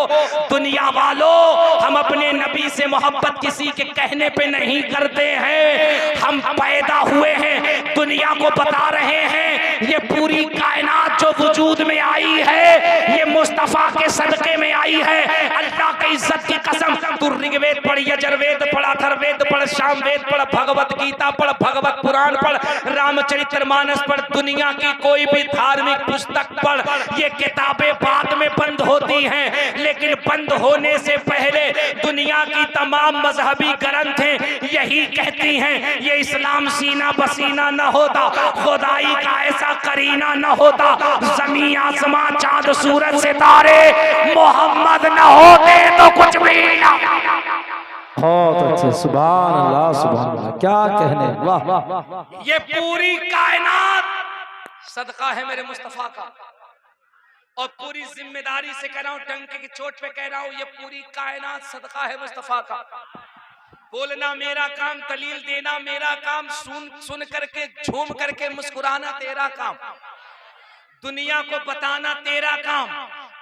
दुनिया वालों, हम अपने नबी से मोहब्बत किसी के कहने पे नहीं करते हैं, हम पैदा हुए हैं, दुनिया को बता रहे हैं ये पूरी कायनात जो वजूद में आई है ये मुस्तफा के सदके में आई है। अल्लाह की इज्जत की कसम, तू ऋग्वेद पढ़, यजुर्वेद पढ़, अथर्ववेद पढ़, सामवेद पढ़, भगवत गीता पढ़, भगवत पुराण पढ़, रामचरितमानस पढ़, दुनिया की कोई भी धार्मिक पुस्तक पढ़, ये किताबें बाद में बंद होती हैं, लेकिन बंद होने से पहले दुनिया की तमाम मजहबी ग्रंथें यही कहती हैं ये इस्लाम सीना बसीना न होता, खुदाई का ऐसा करीना न होता, जमीन आसमां चांद सूरज सितारे मोहम्मद न होते तो कुछ भी ना। बहुत अच्छे, सुभान अल्लाह सुभान अल्लाह, क्या कहने, वाह। ये पूरी कायनात सदका है मेरे मुस्तफा का, और पूरी जिम्मेदारी से कह रहा हूं, डंके की चोट पे कह रहा हूं, ये पूरी कायनात सदका है मुस्तफा का। बोलना मेरा काम, दलील देना मेरा काम, सुन करके झूम करके मुस्कुराना तेरा काम, दुनिया को बताना तेरा काम।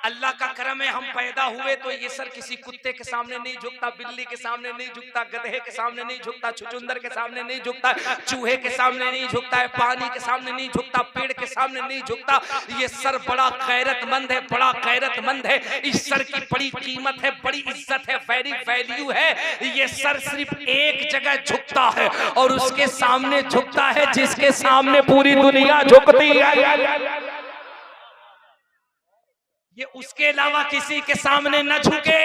अल्लाह का करम है हम पैदा हुए तो ये सर किसी कुत्ते के सामने नहीं झुकता, बिल्ली के सामने नहीं झुकता, गधे के सामने नहीं झुकता, छुचुंदर के सामने नहीं झुकता, चूहे के सामने नहीं झुकता है, पानी के सामने नहीं झुकता, पेड़ के सामने नहीं झुकता। ये सर बड़ा गैरतमंद है, बड़ा गैरतमंद है, इस सर की बड़ी कीमत है, बड़ी इज्जत है, वेरी वैल्यू है। ये सर सिर्फ एक जगह झुकता है और उसके सामने झुकता है जिसके सामने पूरी दुनिया झुकती है। ये उसके अलावा किसी के सामने न झुके।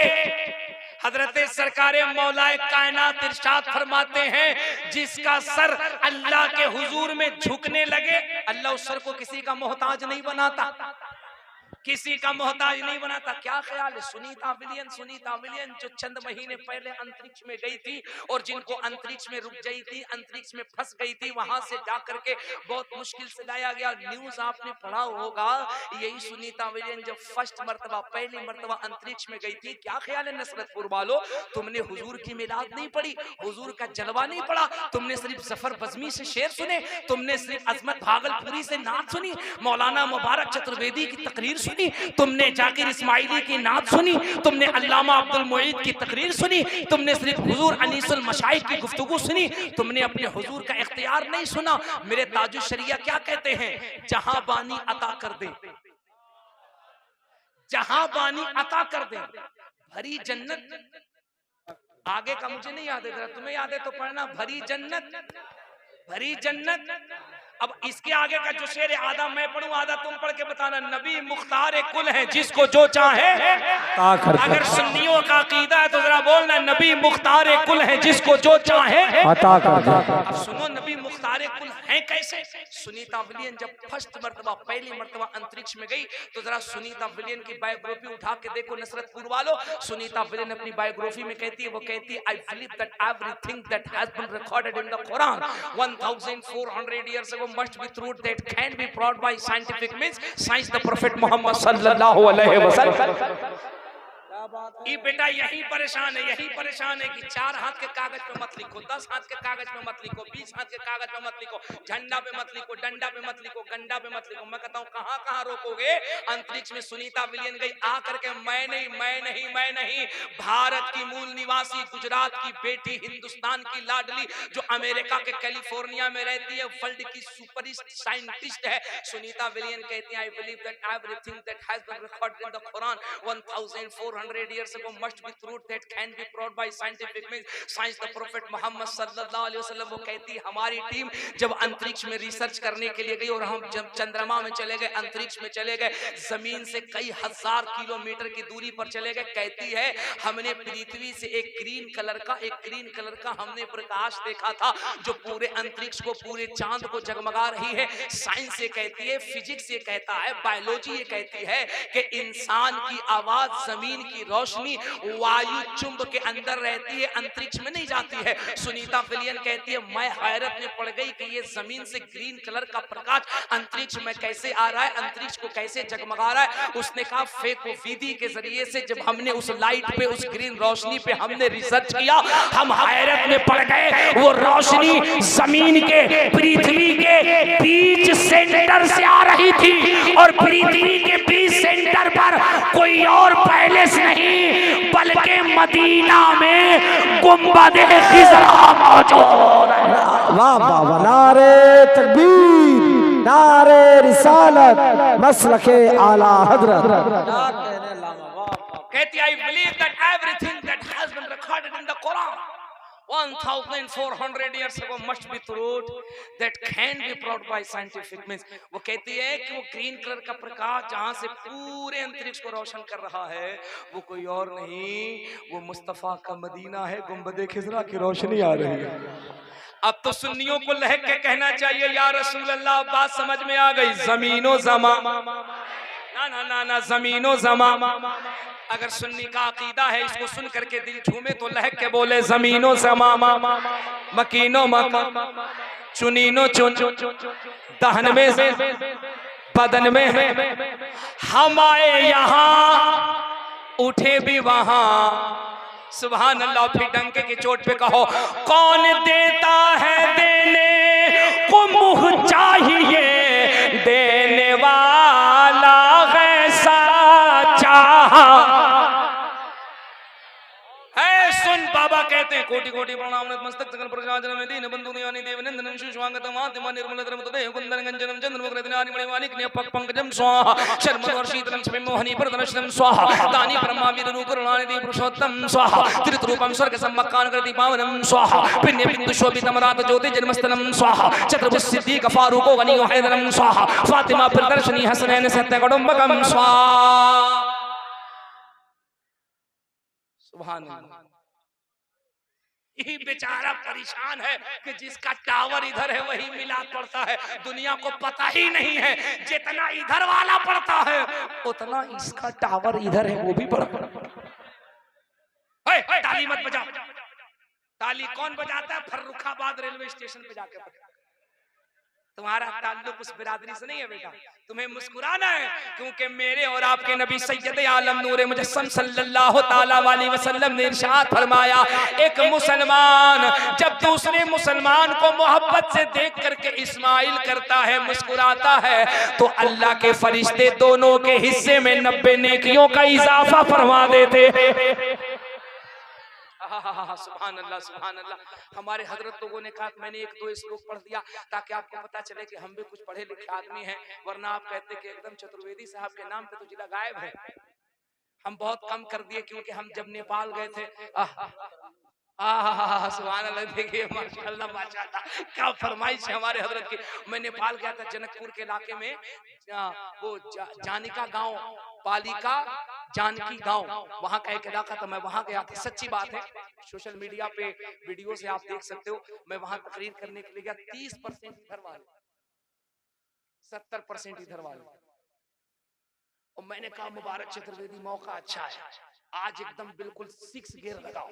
हजरत सरकारे मौलाए कायनात इरशाद फरमाते हैं जिसका सर अल्लाह के हुजूर में झुकने लगे, अल्लाह उस सर को किसी का मोहताज नहीं बनाता। किसी का मोहताज नहीं बनाता। क्या ख्याल है सुनीता विलियम जो चंद महीने पहले अंतरिक्ष में गई थी और जिनको अंतरिक्ष में रुक गई थी, अंतरिक्ष में फंस गई थी, वहां से जाकर के बहुत मुश्किल से लाया गया। न्यूज आपने पढ़ा होगा, यही सुनीता विलियम जब पहली मर्तबा अंतरिक्ष में गई थी। क्या ख्याल है नसरतपुर वालों, तुमने हुजूर की मिलाद नहीं पढ़ी, हुजूर का जलवा नहीं पढ़ा, तुमने सिर्फ जफर बज़मी से शेर सुने, तुमने सिर्फ अजमत भागलपुरी से नात सुनी, मौलाना मुबारक चतुर्वेदी की तकरीर सुनी, तुमने जाकिर इस्माइली की नात सुनी, तुमने अल्लामा अब्दुल मुईद की तकरीर सुनी, तुमने सिर्फ हुजूर अनीसुल मशाइख की गुफ्तगू सुनी, तुमने अपने हुजूर का इख्तियार नहीं सुना। मेरे ताजुल शरिया क्या कहते हैं, जहां बानी अता कर दे, जहां बानी अता कर दे, भरी जन्नत। आगे का मुझे नहीं याद है, तुम्हें याद है तो पढ़ना, भरी जन्नत, भरी जन्नत। अब इसके आगे का जो शेर है, आधा मैं पढ़ूं आधा तुम पढ़ के बताना। नबी मुख्तार कुल है जिसको जो चाहे, अगर सुन्नियों का अकीदा है तो जरा बोलना, नबी मुख्तार कुल है जिसको जो चाहे अता कर दे। सुनो नबी मुख्तार कुल है कैसे। सुनीता विलियम जब फर्स्ट मर्तबा पहली मर्तबा अंतरिक्ष में गई तो जरा सुनीता विलियम की बायोग्राफी उठा के देखो नसरतपुर वालों। सुनीता विलियम अपनी बायोग्राफी में कहती है, वो कहती है, I believe that everything that has been recorded in the Quran 1400 years ago must be true, that can be proved by scientific means, science the prophet Muhammad sallallahu alaihi wasallam। ये बेटा यही परेशान है कि 4 हाथ के कागज पे मत लिखो, 10 हाथ के कागज पे मत लिखो, 20 हाथ के कागज पे मत लिखो, झंडा पे मत लिखो, डंडा पे मत लिखो, गंडा पे मत लिखो। मैं कहता हूँ कहाँ रोकोगे। अंतरिक्ष में सुनीता विलियम गई, आकर के मैं नहीं, भारत की मूल निवासी, गुजरात की बेटी, हिंदुस्तान की लाडली, जो अमेरिका के कैलिफोर्निया में रहती है, वर्ल्ड की सुपरिस्ट साइंटिस्ट है। सुनीता विलियम कहती है, I believe that everything that has been recorded in the Quran 1400 years ago must be true, that can be proved by scientific means, science the prophet Muhammad sallallahu alaihi wasallam। वो कहती हमारी team जब अंतरिक्ष में research करने के लिए गई और हम जब चंद्रमा में चले गए, अंतरिक्ष में चले गए, जमीन से कई हजार किलोमीटर की दूरी पर चले गए, कहती है हमने पृथ्वी से एक ग्रीन कलर का हमने प्रकाश देखा था जो पूरे अंतरिक्ष को, पूरे चांद को जगमगा रही है। साइंस ये कहती है, फिजिक्स ये कहता है, बायोलॉजी ये कहती है कि इंसान की आवाज, जमीन की रोशनी वायु चुंब के अंदर रहती है, अंतरिक्ष में नहीं जाती है। सुनीता विलियम कहती है, मैं हैरत में पड़ गई कि ये जमीन से ग्रीन कलर का प्रकाश अंतरिक्ष में कैसे आ रहा है, अंतरिक्ष को कैसे जगमगा रहा है। उसने कहा फेको विधि के जरिए से जब हमने उस लाइट पे, उस ग्रीन रोशनी पे हमने रिसर्च किया, हम हैरत में पड़ गए। वो रोशनी जमीन के, पृथ्वी के बीच सेंटर से आ रही थी और पृथ्वी के बीच सेंटर पर कोई और पैलेस नहीं बल्कि मदीना में गुंबद खिज़रा मौजूद है। वाह वाह, नारे तकबीर, नारे रिसालत, मसलके आला हजरत। कहती I believe that everything that has been recorded in the Quran 1400 years ago must be true, that can be proved by scientific means। वो कहती है कि वो ग्रीन कलर का प्रकाश जहां से पूरे अंतरिक्ष को रोशन कर रहा है, वो कोई और नहीं, वो मुस्तफा का मदीना है, गुंबद खिज़रा की रोशनी आ रही है। अब तो सुन्नियों को लहक के कहना चाहिए, या रसूल अल्लाह, बात समझ में आ गई। जमीनो जमा ना जमीनो जमा। अगर सुन्नी का अकीदा है, इसको सुन करके दिल झूमे तो लहक के बोले, जमीनो जमा, मकीनो मका, चुनीनो चुन, दहन में से बदन में है, हम आए यहाँ उठे भी वहां। सुभान अल्लाह। फिर डंके की चोट पे कहो, कौन देता है देने को मुँह चाहिए, देने वाला ऐसा चाहा है। सुन बाबा कहते हैं, कोटि कोटि प्रणाम नतमस्तक सकल प्रजाजन में दीन बंधु दयानि देवनंदन सुस्वागतम आत्मा निर्मल धर्म तदेव कुंदन गंजनम चंद्रमुख रत्नानि मणिमाणिक नेपक पंकजम स्वाहा शर्मदवर शीतलम छवि मोहनी प्रदर्शनम स्वाहा दानि ब्रह्मा विदनु करुणानि दी पुरुषोत्तम स्वाहा त्रित रूपम स्वर्ग सम्मकान कृति पावनम स्वाहा पिण्य बिंदु शोभितम रात ज्योति जन्मस्थलम स्वाहा चतुर्भुज सिद्धि गफारूको वनियो हैदरम स्वाहा फातिमा प्रदर्शनी हसनैन सत्य कुटुंबकम स्वाहा। सुभान अल्लाह। यही बेचारा परेशान है कि जिसका टावर इधर है वही मिलाद पड़ता है। दुनिया को पता ही नहीं है जितना इधर वाला पड़ता है उतना इसका टावर इधर है वो भी पड़ता है। ताली मत बजाओ। ताली कौन बजाता है? फर्रुखाबाद रेलवे स्टेशन पे जाके बजाता। तुम्हारा ताल्लुक उस बिरादरी से नहीं है बेटा। तुम्हें मुस्कुराना है क्योंकि मेरे और आपके नबी सैयद आलम नूर मुजस्सम सल्लल्लाहु ताला अलैहि वसल्लम ने इरशाद फरमाया, एक मुसलमान जब दूसरे मुसलमान को मोहब्बत से देख करके इस्माइल करता है, मुस्कुराता है, तो अल्लाह के फरिश्ते दोनों के हिस्से में 90 नेकियों का इजाफा फरमा देते। सुभान अल्लाह सुभान अल्लाह। हमारे हजरत लोगों ने कहा, मैंने 1-2 श्लोक पढ़ दिया ताकि आपको पता चले कि हम भी कुछ पढ़े लिखे आदमी हैं, वरना आप कहते कि एकदम चतुर्वेदी साहब के नाम पे तो जिला गायब है। हम बहुत कम कर दिए क्योंकि हम जब नेपाल गए थे सुभान अल्लाह। देखिए माशाअल्लाह माशाअल्लाह क्या फरमाइश है हमारे हजरत की। मैं नेपाल गया था, जनकपुर के इलाके में वो जानिका गांव, पालिका जानकी गांव, वहां का एक इलाका था। मैं वहां गया था, सच्ची बात है, सोशल मीडिया पे वीडियो से आप देख सकते हो। मैं वहां तकरीर करने के लिए गया, 30% इधर वाले, 70% इधर वाले। और मैंने कहा मुबारक चतुर्वेदी, मौका अच्छा है, आज एकदम बिल्कुल 6 गियर लगाओ।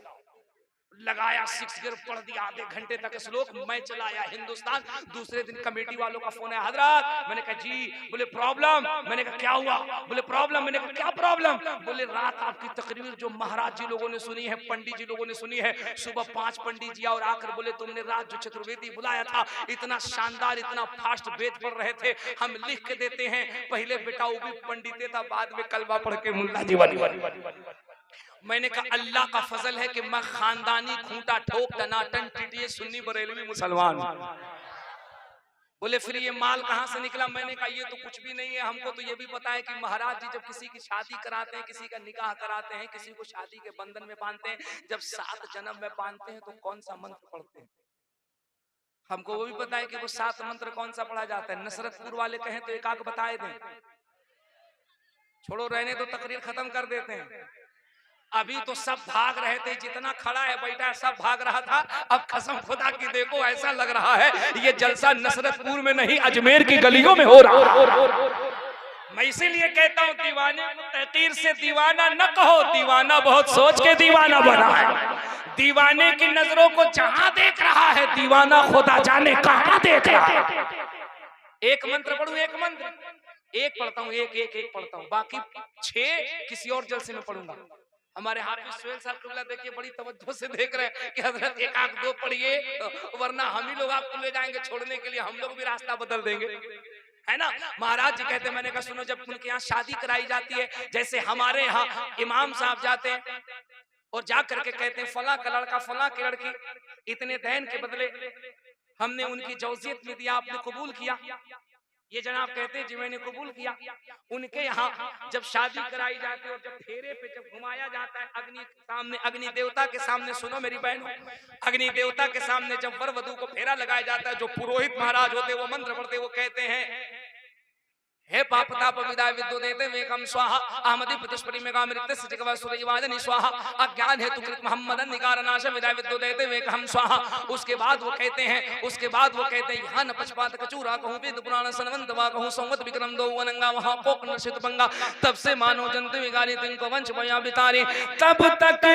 लगाया 6 गियर, पढ़ दिया आधे घंटे तक श्लोक। मैं चला आया हिंदुस्तान। दूसरे दिन कमेटी वालों का फोन आया, हजरत। मैंने कहा जी। बोले प्रॉब्लम? मैंने कहा क्या हुआ? बोले प्रॉब्लम। मैंने कहा क्या प्रॉब्लम? बोले रात आपकी तकरीर जो महाराज जी लोगों ने सुनी है, पंडित जी लोगों ने सुनी है, सुबह 5 पंडित जी और आकर बोले तुमने रात जो चतुर्वेदी बुलाया था इतना शानदार, इतना फास्ट वेद पढ़ रहे थे, हम लिख के देते हैं। पहले बेटा वो भी पंडित था, बाद में कलमा पढ़ के मुल्ला जी बनी। मैंने कहा अल्लाह का फजल है कि मैं खानदानी खूंटा ठोक टनाटन टीटीए सुन्नी बरेलवी मुसलमान। बोले फिर ये माल कहाँ से निकला? मैंने कहा ये तो कुछ भी नहीं है, हमको तो ये भी पता है कि महाराज जी जब किसी की शादी कराते हैं, किसी का निकाह कराते हैं, किसी को शादी के बंधन में बांधते हैं, जब 7 जन्म में बांधते हैं तो कौन सा मंत्र पढ़ते हैं। हमको वो भी पता है कि वो 7 मंत्र कौन सा पढ़ा जाता है। नसरतपुर वाले कहें तो एक आग बताए दें, छोड़ो रहने तो तकरीर खत्म कर देते हैं। अभी तो सब भाग रहे थे, जितना खड़ा है बैठा है सब भाग रहा था। अब कसम खुदा की देखो ऐसा लग रहा है ये जलसा नसरतपुर में नहीं अजमेर की गलियों में हो रहा है। मैं इसीलिए कहता हूँ दीवाने को तहकीर से दीवाना न कहो, दीवाना बहुत सोच के दीवाना बना है। दीवाने की नजरों को जहां देख रहा है, दीवाना खुदा जाने कहां देख रहा है। एक मंत्र पढ़ूं, एक मंत्र एक पढ़ता हूँ, एक पढ़ता हूँ, बाकी 6 किसी और जलसे में पढ़ूंगा। हमारे हाफिज सुहेल साहब किबला देखिए बड़ी तवज्जो से देख रहे हैं कि हजरत 1-2 पढ़िए, वरना हम ही लोग आपको ले जाएंगे छोड़ने के लिए, हम लोग भी रास्ता बदल देंगे, है ना। महाराज जी कहते हैं, मैंने कहा सुनो, जब उनके यहाँ शादी कराई जाती है, जैसे हमारे यहाँ इमाम साहब जाते हैं और जा करके कहते हैं फला का लड़का फला की लड़की इतने दैन के बदले हमने उनकी जौजियत में दिया, आपने कबूल किया। ये जनाब कहते हैं जी मैंने कबूल किया। उनके यहाँ जब शादी कराई जाती है और जब फेरे पे जब घुमाया जाता है अग्नि देवता के सामने, सुनो मेरी बहनों, अग्नि देवता के सामने जब वर वधू को फेरा लगाया जाता है, जो पुरोहित महाराज होते वो मंत्र पढ़ते, वो कहते हैं हे पापता पविदा विद्यो देते मेकम स्वाहा अहमदी प्रतिस्परि मेगामृत सजगवा सुरैवादनि स्वाहा अज्ञान हेतु कृत मोहम्मदन निकारनाश विदा विद्यो देते मेकम स्वाहा। उसके बाद वो कहते हैं यहाँ न पक्षपात कचूरा कहूँ वेद पुराण सनवंत वा कहूँ संवत विक्रम दो अनंगा वहाँ कोक नशित पंगा। तब से मानो जंतु विगारी तिनको वंश बया बितारे, तब तक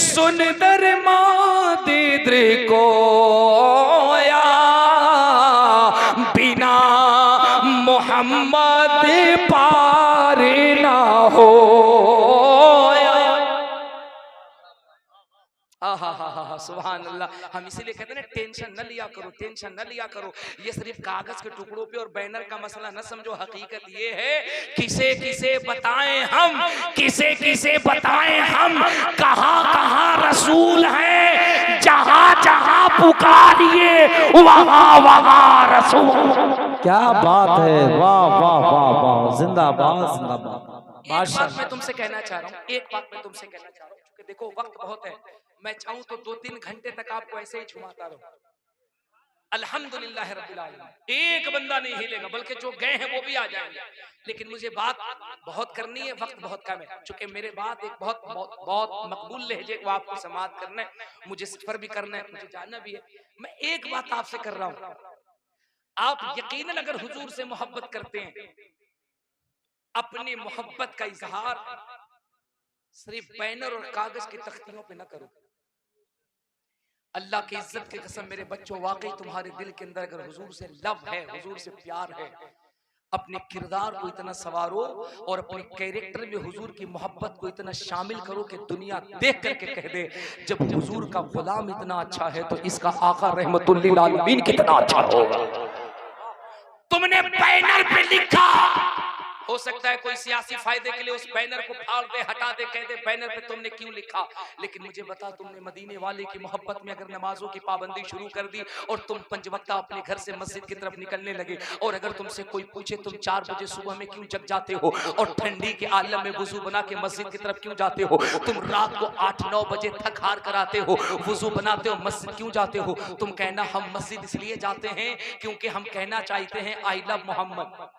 सुंदर मादिद्र को या बिना मोहम्मद पार ना हो। सुभान अल्लाह। हम इसीलिए कहते हैं टेंशन न लिया करो, टेंशन न लिया करो। ये सिर्फ कागज के टुकड़ों पे और बैनर का मसला न समझो, हकीकत ये है किसे किसे बताएं हम, किसे किसे बताएं हम, कहां कहां रसूल है, जहां जहां पुकारिए वहां वहां रसूल। क्या बात है, वाह वाह वाह वाह, जिंदाबाद जिंदाबाद। एक बात मैं तुमसे कहना चाह रहा हूँ, एक बात मैं तुमसे कहना चाह रहा हूँ, क्योंकि देखो वक्त बहुत है, मैं चाहूँ तो 2-3 घंटे तक आपको ऐसे ही छुमाता रहूं। अल्हम्दुलिल्लाह रब्बिल आलमीन। एक बंदा नहीं हिलेगा, बल्कि जो गए हैं वो भी आ जाएंगे। लेकिन मुझे बात बहुत करनी है, वक्त बहुत कम है। चूंकि मेरे बात एक बहुत बहुत बहुत मकबूल लहजे को आपको समाअत करना है, मुझे सफर भी करना है, मुझे जाना भी है। मैं एक बात आपसे कर रहा हूं, आप यकीनन अगर हुजूर से मोहब्बत करते हैं, अपनी मोहब्बत का इजहार सिर्फ बैनर और कागज की तख्तियों पे न करो। अल्लाह की इज्जत की कसम मेरे बच्चों, वाकई तुम्हारे दिल के अंदर अगर हुजूर से लव है, हुजूर से प्यार है, अपने किरदार को इतना सवारो और अपने कैरेक्टर में हुजूर की मोहब्बत को इतना शामिल करो कि दुनिया देख करके कह दे, जब हुजूर का गुलाम इतना अच्छा है तो इसका आका रहमतुल लिल आलमीन कितना अच्छा होगा। तुमने बैनर पे लिखा, हो सकता है कोई सियासी फायदे के लिए उस बैनर को फाड़ दे, हटा दे, कह दे बैनर पे तुमने क्यों लिखा। लेकिन मुझे बता, तुमने मदीने वाले की मोहब्बत में अगर नमाजों की पाबंदी शुरू कर दी और तुम पंचवक्ता अपने घर से मस्जिद की तरफ निकलने लगे, और अगर तुमसे कोई पूछे तुम 4 बजे सुबह में क्यों जग जाते हो और ठंडी के आलम में वुजू बना के मस्जिद की तरफ क्यों जाते हो, तुम रात को 8-9 बजे थक हार कर आते हो, वुजू बनाते हो, मस्जिद क्यों जाते हो, तुम कहना हम मस्जिद इसलिए जाते हैं क्योंकि हम कहना चाहते हैं आई लव मोहम्मद,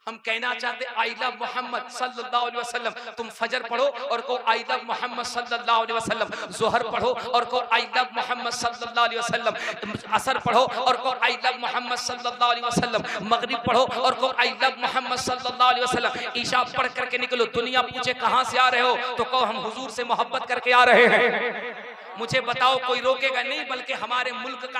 हम कहना चाहते आई लव मोहम्मद सल्लल्लाहु अलैहि वसल्लम। तुम फजर पढ़ो और कहो आई लव मोहम्मद सल्लल्लाहु अलैहि वसल्लम, जोहर पढ़ो और कहो आई लव मोहम्मद सल्लल्लाहु अलैहि वसल्लम, असर पढ़ो और कहो आई लव मोहम्मद सल्लल्लाहु अलैहि वसल्लम, मगरिब पढ़ो और कहो आई लव मोहम्मद सल्लल्लाहु अलैहि वसल्लम। ईशा पढ़ करके निकलो, दुनिया पूछे कहां से आ रहे हो तो कहो हम हुजूर से मोहब्बत करके आ रहे हैं। मुझे बताओ, कोई रोकेगा नहीं, बल्कि हमारे मुल्क का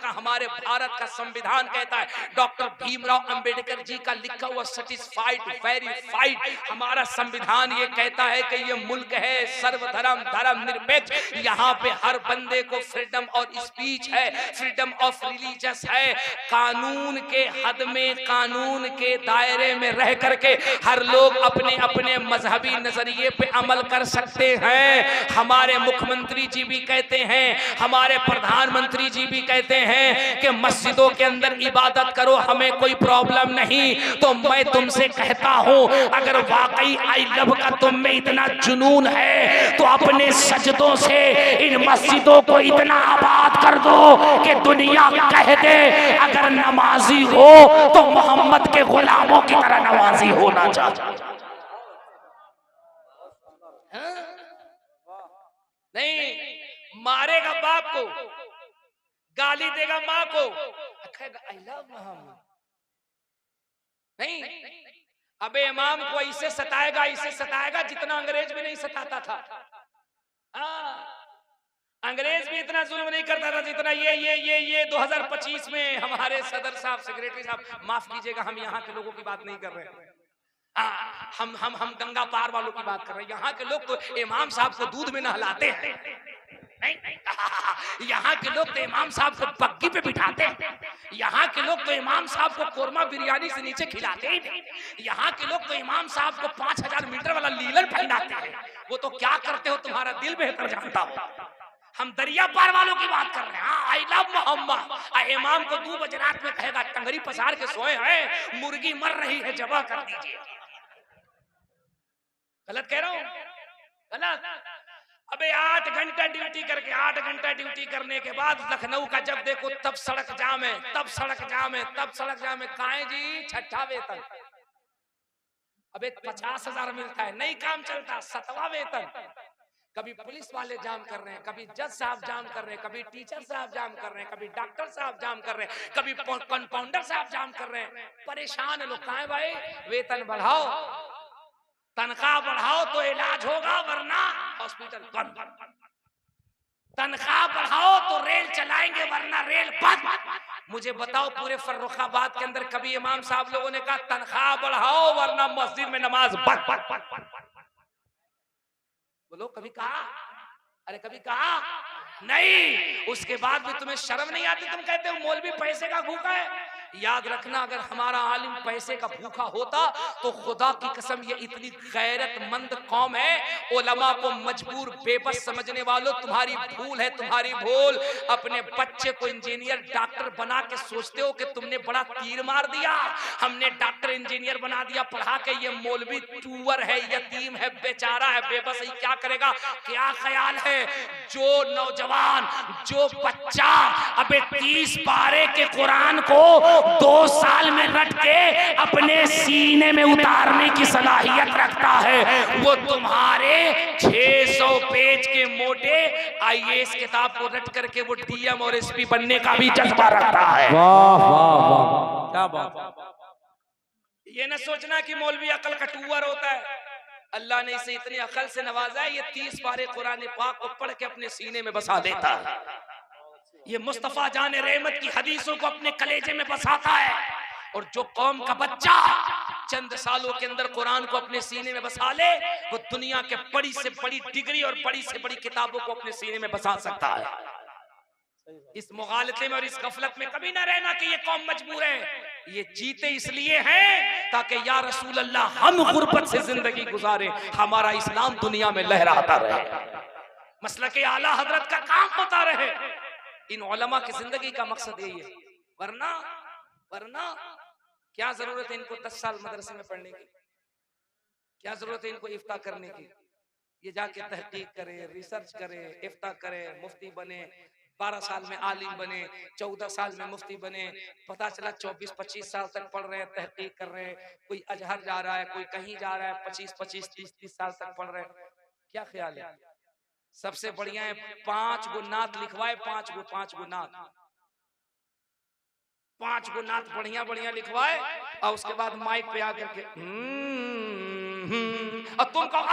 हमारे भारत का संविधान कहता है, डॉक्टर भीमराव अंबेडकर जी का लिखा हुआ सर्टिफाइड वेरीफाइड हमारा संविधान ये कहता है कि ये मुल्क है सर्वधर्म धर्म निरपेक्ष, यहाँ पे हर बंदे को फ्रीडम और स्पीच है, फ्रीडम ऑफ रिलीजियस है, कानून के हद में, कानून के दायरे में रह करके हर लोग अपने अपने मजहबी नजरिए पे अमल कर सकते हैं। हमारे मुख्यमंत्री जी भी कहते हैं, हमारे प्रधानमंत्री जी भी कहते हैं कि मस्जिदों के अंदर इबादत करो, हमें कोई प्रॉब्लम नहीं। तो मैं तुमसे कहता हूं, अगर वाकई आई लव का तुम में इतना जुनून है तो अपने सजदों से इन मस्जिदों को इतना आबाद कर दो कि दुनिया कह दे अगर नमाजी हो तो मोहम्मद के गुलामों की तरह नमाजी होना चाहिए। नहीं मारेगा बाप को, गाली देगा माँ को, आई लव मोहम्मद नहीं। अबे इमाम को ऐसे सताएगा जितना अंग्रेज भी नहीं सताता था। अंग्रेज भी इतना जुल्म नहीं करता था जितना ये 2025 में हमारे सदर साहब, सेक्रेटरी साहब, माफ कीजिएगा हम यहाँ के लोगों की बात नहीं कर रहे हैं, हम गंगा पार वालों की बात कर रहे हैं। यहाँ के लोग तो इमाम साहब को दूध में नहलाते हैं, नहीं यहाँ के लोग तो इमाम साहब को बग्गी पे बिठाते हैं, यहाँ के लोग तो इमाम साहब को कोरमा बिरयानी से नीचे खिलाते ही नहीं, यहाँ के लोग तो इमाम साहब को 5000 मीटर वाला लीलन पहनाते हैं। वो तो क्या करते हो तुम्हारा दिल बेहतर जानता हो। हम दरिया पार वालों की बात कर रहे हैं। I love Muhammad. इमाम को 2 बजे रात में कहेगा टंगरी पसार के सोए हैं, मुर्गी मर रही है, जबा कर दीजिए। गलत कह रहा हूं? गलत। अबे 8 घंटा ड्यूटी करके, 8 घंटा ड्यूटी करने के बाद लखनऊ का जब देखो तब सड़क जाम है, तब सड़क जाम है, तब सड़क जाम है। काहे जी? छठा वेतन। अबे 50,000 मिलता है, नहीं काम चलता, 7वां वेतन। कभी पुलिस वाले जाम कर रहे हैं, कभी जज साहब जाम कर रहे हैं, कभी टीचर साहब जाम कर रहे हैं, कभी डॉक्टर साहब जाम कर रहे हैं, कभी कंपाउंडर साहब जाम कर रहे हैं। परेशान है लोग। कहाँ है भाई? वेतन बढ़ाओ, तनख्वाह बढ़ाओ तो इलाज होगा, वरना हॉस्पिटल बंद। तनख्वाह बढ़ाओ तो रेल चलाएंगे, वरना रेल बंद। मुझे बताओ, पूरे फर्रुखाबाद के अंदर कभी इमाम साहब लोगों ने कहा तनख्वाह बढ़ाओ वरना मस्जिद में नमाज बंद? बोलो, कभी कहा? अरे कभी कहा? नहीं। उसके बाद भी तुम्हें शर्म नहीं आती? तुम कहते हो मौलवी पैसे का भूखा है। याद रखना, अगर हमारा आलिम पैसे का भूखा होता तो खुदा की कसम ये इतनी गैरतमंद कौम है। उलमा को मजबूर बेबस समझने वालों, तुम्हारी भूल है, तुम्हारी भूल। अपने बच्चे को इंजीनियर डॉक्टर बना के सोचते हो कि तुमने बड़ा तीर मार दिया, हमने डॉक्टर इंजीनियर बना दिया पढ़ा के। ये मौलवी टूअर है, यतीम है, बेचारा है, बेबस है, क्या करेगा? क्या ख्याल है जो नौजवान, जो बच्चा अबे 30 पारे के कुरान को 2 साल में रट के अपने सीने में उतारने की सलाहियत रखता है, वो तुम्हारे 600 पेज के मोटे IAS किताब को रट करके वो DM और SP बनने का भी जज्बा रखता है। वाह वाह वाह, क्या बात। ये न सोचना कि मौलवी अकल का टूअर होता है। अल्लाह ने इसे इतनी अकल से नवाजा है, ये 30 पारे कुरान पाक को पढ़ के अपने सीने में बसा देता है। ये मुस्तफा जान रहमत की हदीसों को अपने कलेजे में बसाता है। और जो कौम का बच्चा चंद सालों के अंदर कुरान को अपने सीने में बसा ले, वो दुनिया के बड़ी से बड़ी डिग्री और बड़ी से बड़ी किताबों को अपने सीने में बसा सकता है। इस मुगालते में और इस गफलत में कभी ना रहना कि ये कौम मजबूर है। ये जीते इसलिए हैं ताकि या रसूल अल्लाह हम गुर्बत से जिंदगी गुजारे, हमारा इस्लाम दुनिया में लहराता रहे, मसलके आला हजरत का काम होता रहे। इन उलमा की जिंदगी का मकसद यही है। वरना क्या जरूरत है इनको 10 साल मदरसे में पढ़ने की? क्या जरूरत है इनको इफ्ता करने की? ये जाके तहकीक करे, रिसर्च करे, इफ्ता करे, मुफ्ती बने, 12 साल में आलिम बने, 14 साल में मुफ्ती बने, पता चला 24-25 साल तक पढ़ रहे हैं, तहकीक कर रहे हैं, कोई अजहर जा रहा है, कोई कहीं जा रहा है, 25-25, 30-30 साल तक पढ़ रहे हैं। क्या ख्याल है? सबसे बढ़िया है 5 गो नात लिखवाए, 5 गो नात, 5 गो नात बढ़िया बढ़िया लिखवाए, और उसके बाद माइक पे आकर के और तुम कहो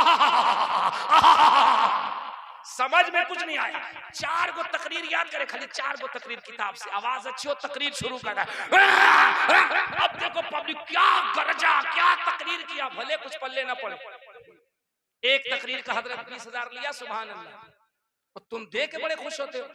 समझ में कुछ नहीं आया। 4 गो तकरीर याद करे, खाली 4 गो तकरीर किताब से, आवाज अच्छी हो तकरीर शुरू कर रहा है। अब देखो पब्लिक क्या गरजा, क्या तकरीर किया, भले कुछ पल्ले ना पड़े। एक तकरीर का हजरत 20,000 लिया, सुभान अल्लाह, और तुम दे के बड़े खुश होते हो।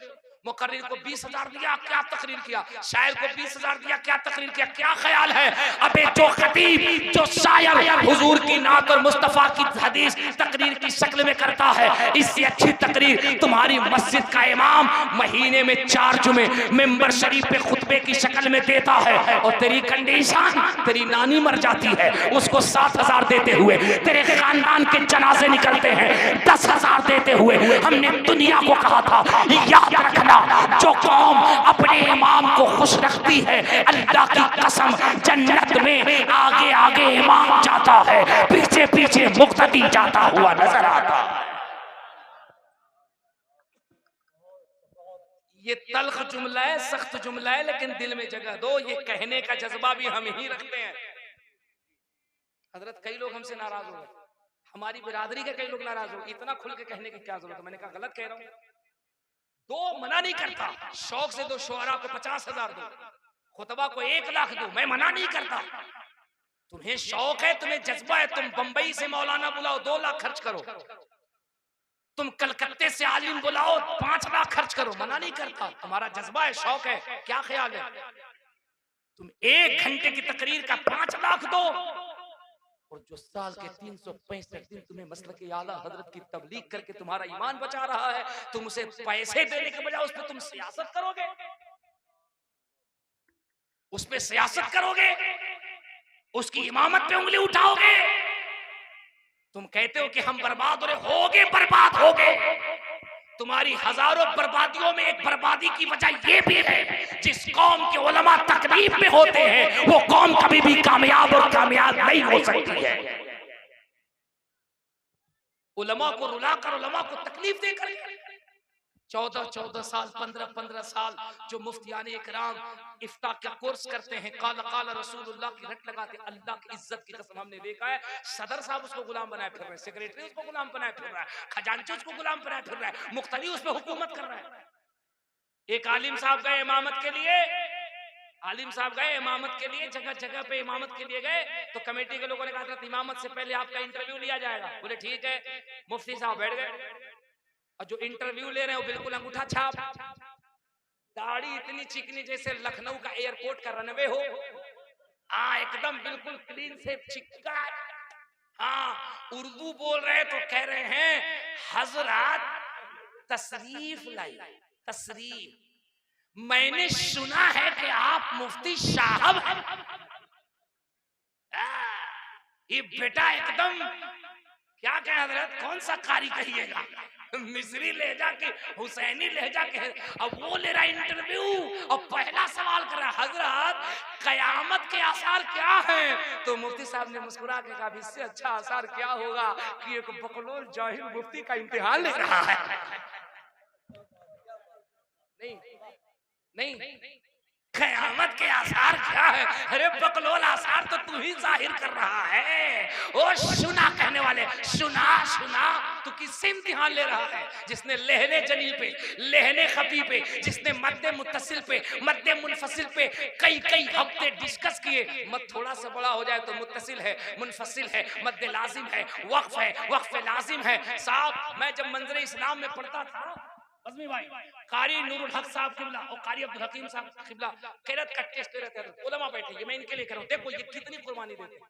मुकर्रिर को 20,000 दिया, क्या तकरीर किया, शायर को 20,000 दिया, क्या तकरीर किया। क्या ख्याल है अबे जो खतीब, जो शायर हुजूर की नात और मुस्तफा की हदीस तकरीर की शक्ल में करता है, इससे अच्छी तकरीर तुम्हारी मस्जिद का इमाम महीने में 4 जुमे मिंबर शरीफ पे खुतबे की शक्ल में देता है। और तेरी कंडीशन, तेरी नानी मर जाती है, उसको 7,000 देते हुए तेरे खानदान के जनाजे निकलते हैं 10,000 देते हुए हमने दुनिया को कहा था, याद रखना जो कौम अपने इमाम को खुश रखती है, अल्लाह की कसम जन्नत में आगे आगे इमाम जाता है, पीछे पीछे मुक्तदी जाता हुआ नजर आता है। ये तल्ख जुमला है, सख्त जुमला है, लेकिन दिल में जगह दो। ये कहने का जज्बा भी हम ही रखते हैं। हजरत कई लोग हमसे नाराज हो गए, हमारी बिरादरी के कई लोग नाराज हो, इतना खुल के कहने की क्या जरूरत है? मैंने कहा गलत कह रहा हूं। दो, मना नहीं करता, शौक से दो, शुअरा को 50,000 दो, खुतबा को 1 लाख दो, मैं मना नहीं करता। तुम्हें शौक है, तुम्हें जज्बा है, तुम बंबई से मौलाना बुलाओ 2 लाख खर्च करो, तुम कलकत्ते से आलिम बुलाओ 5 लाख खर्च करो, मना नहीं करता। तुम्हारा जज्बा है, शौक है, क्या ख्याल है? तुम 1 घंटे की तकरीर का 5 लाख दो, और जो साल के 365 दिन तुम्हें मसलके आला हजरत की तबलीग करके तुम्हारा ईमान बचा रहा है, तुम उसे पैसे देने के बजाय उस पर तुम सियासत करोगे, उस पे सियासत करोगे, उसकी इमामत पे उंगली उठाओगे। तुम कहते हो कि हम बर्बाद हो रहे, होगे बर्बाद होगे। तुम्हारी हजारों बर्बादियों में एक बर्बादी की वजह यह भी है, जिस कौम के उलमा तकलीफ में होते हैं वो कौम कभी भी कामयाब और कामयाब नहीं हो सकती है। उलमा को रुलाकर, उलमा को तकलीफ देकर 14-14 साल, 15-15 साल जो मुफ्तियान इकराम इफ्ता का कोर्स करते हैं, काला काला रसूलुल्लाह की रट लगाते, अल्लाह की इज्जत की कसम हमने देखा है सदर साहब उसको गुलाम बनाए फिर रहे हैं, सेक्रेटरी उसको गुलाम बनाए फिर रहा है, खजांची उसको गुलाम बनाए फिर रहा है, मुख्तली उस पर हुकूमत कर रहा है। एक आलिम साहब गए इमामत के लिए, आलिम साहब गए इमामत के लिए, जगह जगह पे इमामत के लिए गए, तो कमेटी के लोगों ने कहा था इमामत से पहले आपका इंटरव्यू लिया जाएगा। बोले ठीक है। मुफ्ती साहब बैठ गए, और जो इंटरव्यू ले रहे हैं वो बिल्कुल अंगूठा छाप, दाढ़ी इतनी चिकनी जैसे लखनऊ का एयरपोर्ट का रनवे हो। हाँ एकदम बिल्कुल क्लीन से चिक्का। हाँ उर्दू बोल रहे तो कह रहे हैं हजरत तशरीफ लाई, तशरीफ। मैंने सुना है कि आप मुफ्ती साहब हैं। ये बेटा एकदम क्या कहे हजरत, कौन सा कारी कहिएगा, मिस्री लहजा के, हुसैनी लहजा के। अब वो ले रहा इंटरव्यू और पहला सवाल कर रहा, हजरत कयामत के आसार क्या हैं? तो मुफ्ती साहब ने मुस्कुरा के कहा, इससे अच्छा आसार क्या होगा कि एक बकलोल जाहिल मुफ्ती का इम्तिहान ले रहा है। नहीं कयामत के आसार क्या है? अरे बकलोल आसार तो तू ही जाहिर कर रहा है। ओ सुना कहने वाले, सुना तू किससे इम्तिहान ले रहा है? जिसने लहने जनी पे, लहने खफी पे, जिसने मद्दे मुत्तसिल पे, मद्दे मुनफसिल पे कई हफ्ते डिस्कस किए। मद थोड़ा सा बड़ा हो जाए तो मुत्तसिल है, मुनफसिल है, मद्दे लाजिम है, वक्फ है, वक्फ लाजिम है। साहब मैं जब मंजरे इस्लाम में पढ़ता था, अज़मी भाई, कारी नूरुल हक साहब किबला और कारी अब्दुल हकीम साहब किबला किरत का टेस्ट ले रहे थे। उलमा बैठे, ये मैं इनके लिए कर रहा हूं, देखो ये कितनी कुर्बानी देते हैं।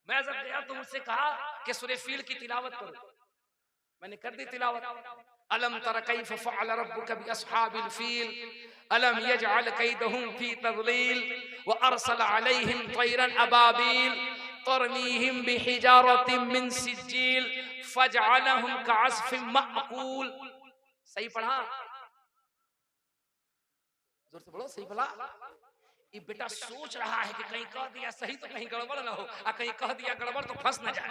मैं जब गया तो मुझसे कहा कि सूरह फील की तिलावत करो। मैंने कर दी तिलावत। अलम तरा कैफ फअल रब्बुका बि अस्हाबिल फील अलम यजअल कैदहुम फी तदलील व अरसल अलैहिम तयरन अबाबिल तरमीहिम बिहिजारतिन मिन सिज्जील फजअलहुम कअस्फिन मअकूल। सही पढ़ा? जोर से बोलो, सही बोला? ये बेटा सोच रहा है कि कहीं कह दिया सही तो कहीं गड़बड़ ना हो, और कहीं कह दिया गड़बड़ तो फंस ना जाए।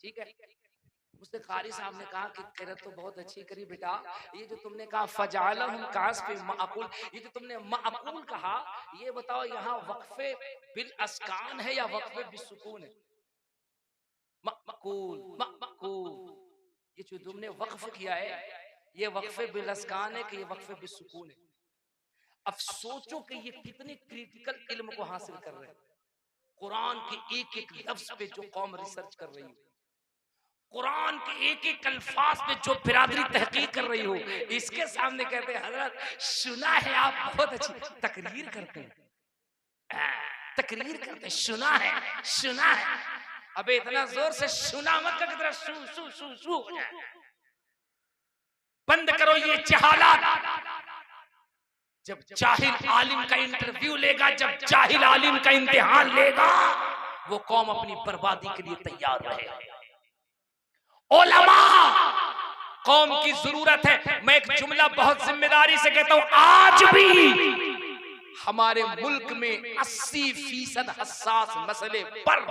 ठीक है। मुझसे कारी साहब ने कहा कि किरत तो बहुत अच्छी करी बेटा, ये जो तुमने कहा फजालहुम कास्फि माकुल, ये जो तुमने माकुल कहा, ये बताओ यहाँ वक्फे बिल अस्कान है या वक्फे बिसुकून है? माकुल, ये जो तुमने वक्फ किया है ये वक्फे बिल अस्कान है कि ये वक्फे बिसुकून है? अब सोचो कि ये कितने क्रिटिकल इल्म को हासिल कर रहे हैं। कुरान के एक एक लफ्ज पे जो कौम रिसर्च कर रही हो, कुरान के एक एक अल्फाज पे जो बिरादरी तहकीक कर रही हो, इसके सामने कहते हैं हजरत सुना है आप बहुत अच्छी तकरीर करते हैं, तकरीर करते हैं, सुना है। अबे इतना जोर से सुना मत कर, कितना सू हो जाए। बंद करो ये जहालत। जब जाहिल आलिम का इंटरव्यू लेगा, जब जाहिल आलिम का इम्तिहान लेगा, वो कौम अपनी बर्बादी के लिए तैयार रहेगा। उलमा कौम की जरूरत है। मैं एक जुमला बहुत जिम्मेदारी से कहता हूं, आज भी हमारे मुल्क में 80% हसास मसले पर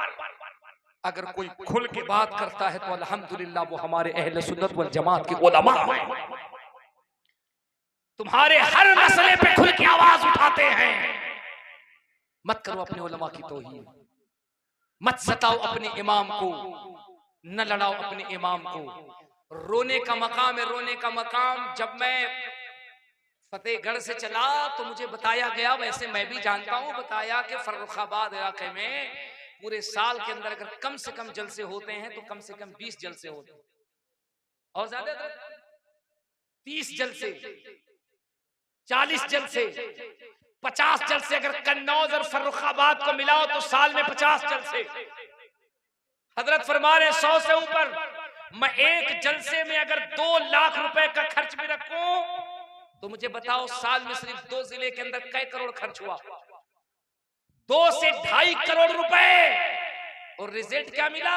अगर कोई खुल के बात करता है तो अल्हम्दुलिल्लाह वो हमारे अहले सुन्नत वल जमात के उलमा हैं। तुम्हारे हर मसले पे खुल के आवाज उठाते हैं। मत करो अपने उलमा की तौहीन, मत सताओ अपने इमाम को, न लड़ाओ अपने इमाम को। रोने का मकाम है, रोने का मकाम। जब मैं फतेहगढ़ से चला तो मुझे बताया गया, वैसे मैं भी जानता हूं, बताया कि फर्रुखाबाद इलाके में पूरे साल के अंदर अगर कम से कम जलसे होते हैं तो कम से कम 20 जलसे होते हैं, और ज्यादा 30 जलसे, 40 जलसे, 50 जलसे। अगर कन्नौज और फर्रुखाबाद को मिलाओ तो साल में 50 जलसे। हजरत फरमा रहे 100 से ऊपर। मैं एक जलसे में अगर 2 लाख रुपए का खर्च भी रखूं तो मुझे बताओ साल में सिर्फ 2 जिले के अंदर कई करोड़ खर्च हुआ? 2 से 2.5 करोड़ रुपए। और रिजल्ट क्या मिला?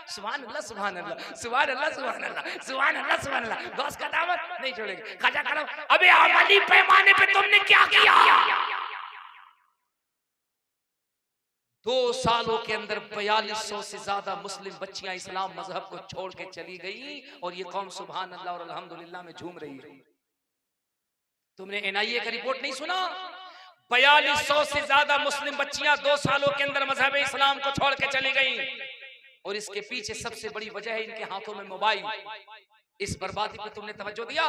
सुभान अल्लाह, सुभान अल्लाह, सुभान अल्लाह, सुभान अल्लाह, सुभान अल्लाह, सुभान अल्लाह। गौस का दावत नहीं छोड़ेंगे, खाजा खाना। अबे अमली पैमाने पे तुमने क्या किया? 2 सालों के अंदर 4200 से ज्यादा मुस्लिम बच्चियां इस्लाम मजहब को छोड़ के चली गई, और ये कौम सुभान अल्लाह और अल्हम्दुलिल्लाह में झूम रही है। तुमने NIA का रिपोर्ट नहीं सुना? 4200 से ज्यादा मुस्लिम बच्चियां 2 सालों के अंदर मजहब इस्लाम को छोड़ के चली गई। और इसके पीछे सबसे बड़ी वजह है इनके हाथों में मोबाइल। इस बर्बादी पे तुमने तवज्जो दिया।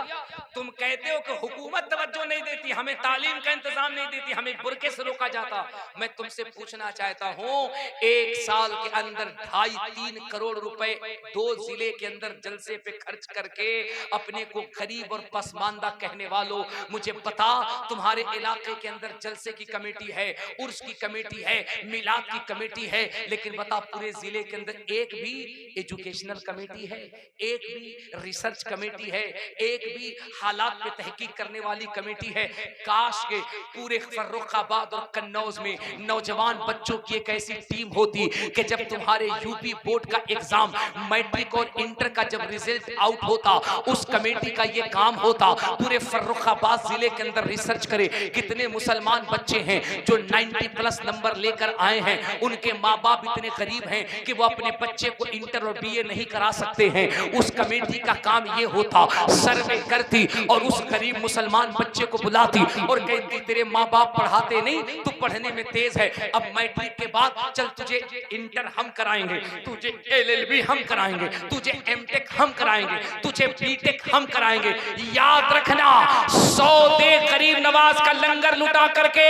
तुम कहते हो कि हुकूमत तवज्जो नहीं देती, हमें तालीम का इंतजाम नहीं देती, हमें बुरके से रोका जाता। मैं तुमसे पूछना चाहता हूँ, एक साल के अंदर 2.5-3 करोड़ रुपए 2 जिले के अंदर जलसे पे खर्च करके अपने को गरीब और पसमानदा कहने वालों, मुझे बता, तुम्हारे इलाके के अंदर जलसे की कमेटी है, उर्स की कमेटी है, मिलाद की कमेटी है, लेकिन बता पूरे जिले के अंदर एक भी एजुकेशनल कमेटी है, एक भी रिसर्च कमेटी है, एक भी हालात पे तहकीक करने वाली कमेटी है? काश के पूरे फर्रुखाबाद और कन्नौज में नौजवान बच्चों की एक ऐसी टीम होती कि जब तुम्हारे यूपी बोर्ड का एग्जाम, मैट्रिक और इंटर का जब रिजल्ट आउट होता, उस कमेटी का ये काम होता पूरे फर्रुखाबाद जिले के अंदर रिसर्च करे कितने मुसलमान बच्चे हैं जो 90+ नंबर लेकर आए हैं, उनके माँ बाप इतने गरीब हैं कि वो अपने बच्चे को इंटर और बीए नहीं करा सकते हैं। उस कमेटी का काम ये होता, सर्वे करती और उस गरीब मुसलमान बच्चे को बुलाती और कहती, तेरे माँ बाप पढ़ाते नहीं, तू पढ़ने में तेज है, अब मैट्रिक के बाद चल तुझे इंटर हम कराएंगे, तुझे LLB हम कराएंगे, तुझे MTech हम कराएंगे, तुझे BTech हम कराएंगे। याद रखना, 100 दे गरीब नवाज का लंगर लुटा करके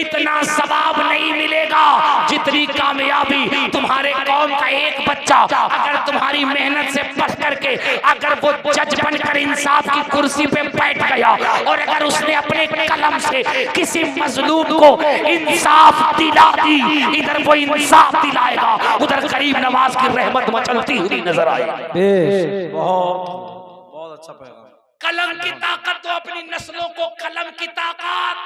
इतना सवाब नहीं मिलेगा जितनी कामयाबी तुम्हारे कौम का एक बच्चा अगर तुम्हारी मेहनत से पढ़ करके अगर वो जज बनकर इंसाफ की कुर्सी पे बैठ गया और अगर उसने अपने कलम से किसी मजलूम को इंसाफ दिला दी, इधर वो इंसाफ दिलाएगा, उधर गरीब नवाज की रहमत मचलती हुई नजर आएगी। बहुत अच्छा पैगाम। कलम की ताकत तो अपनी नस्लों को, कलम की ताकत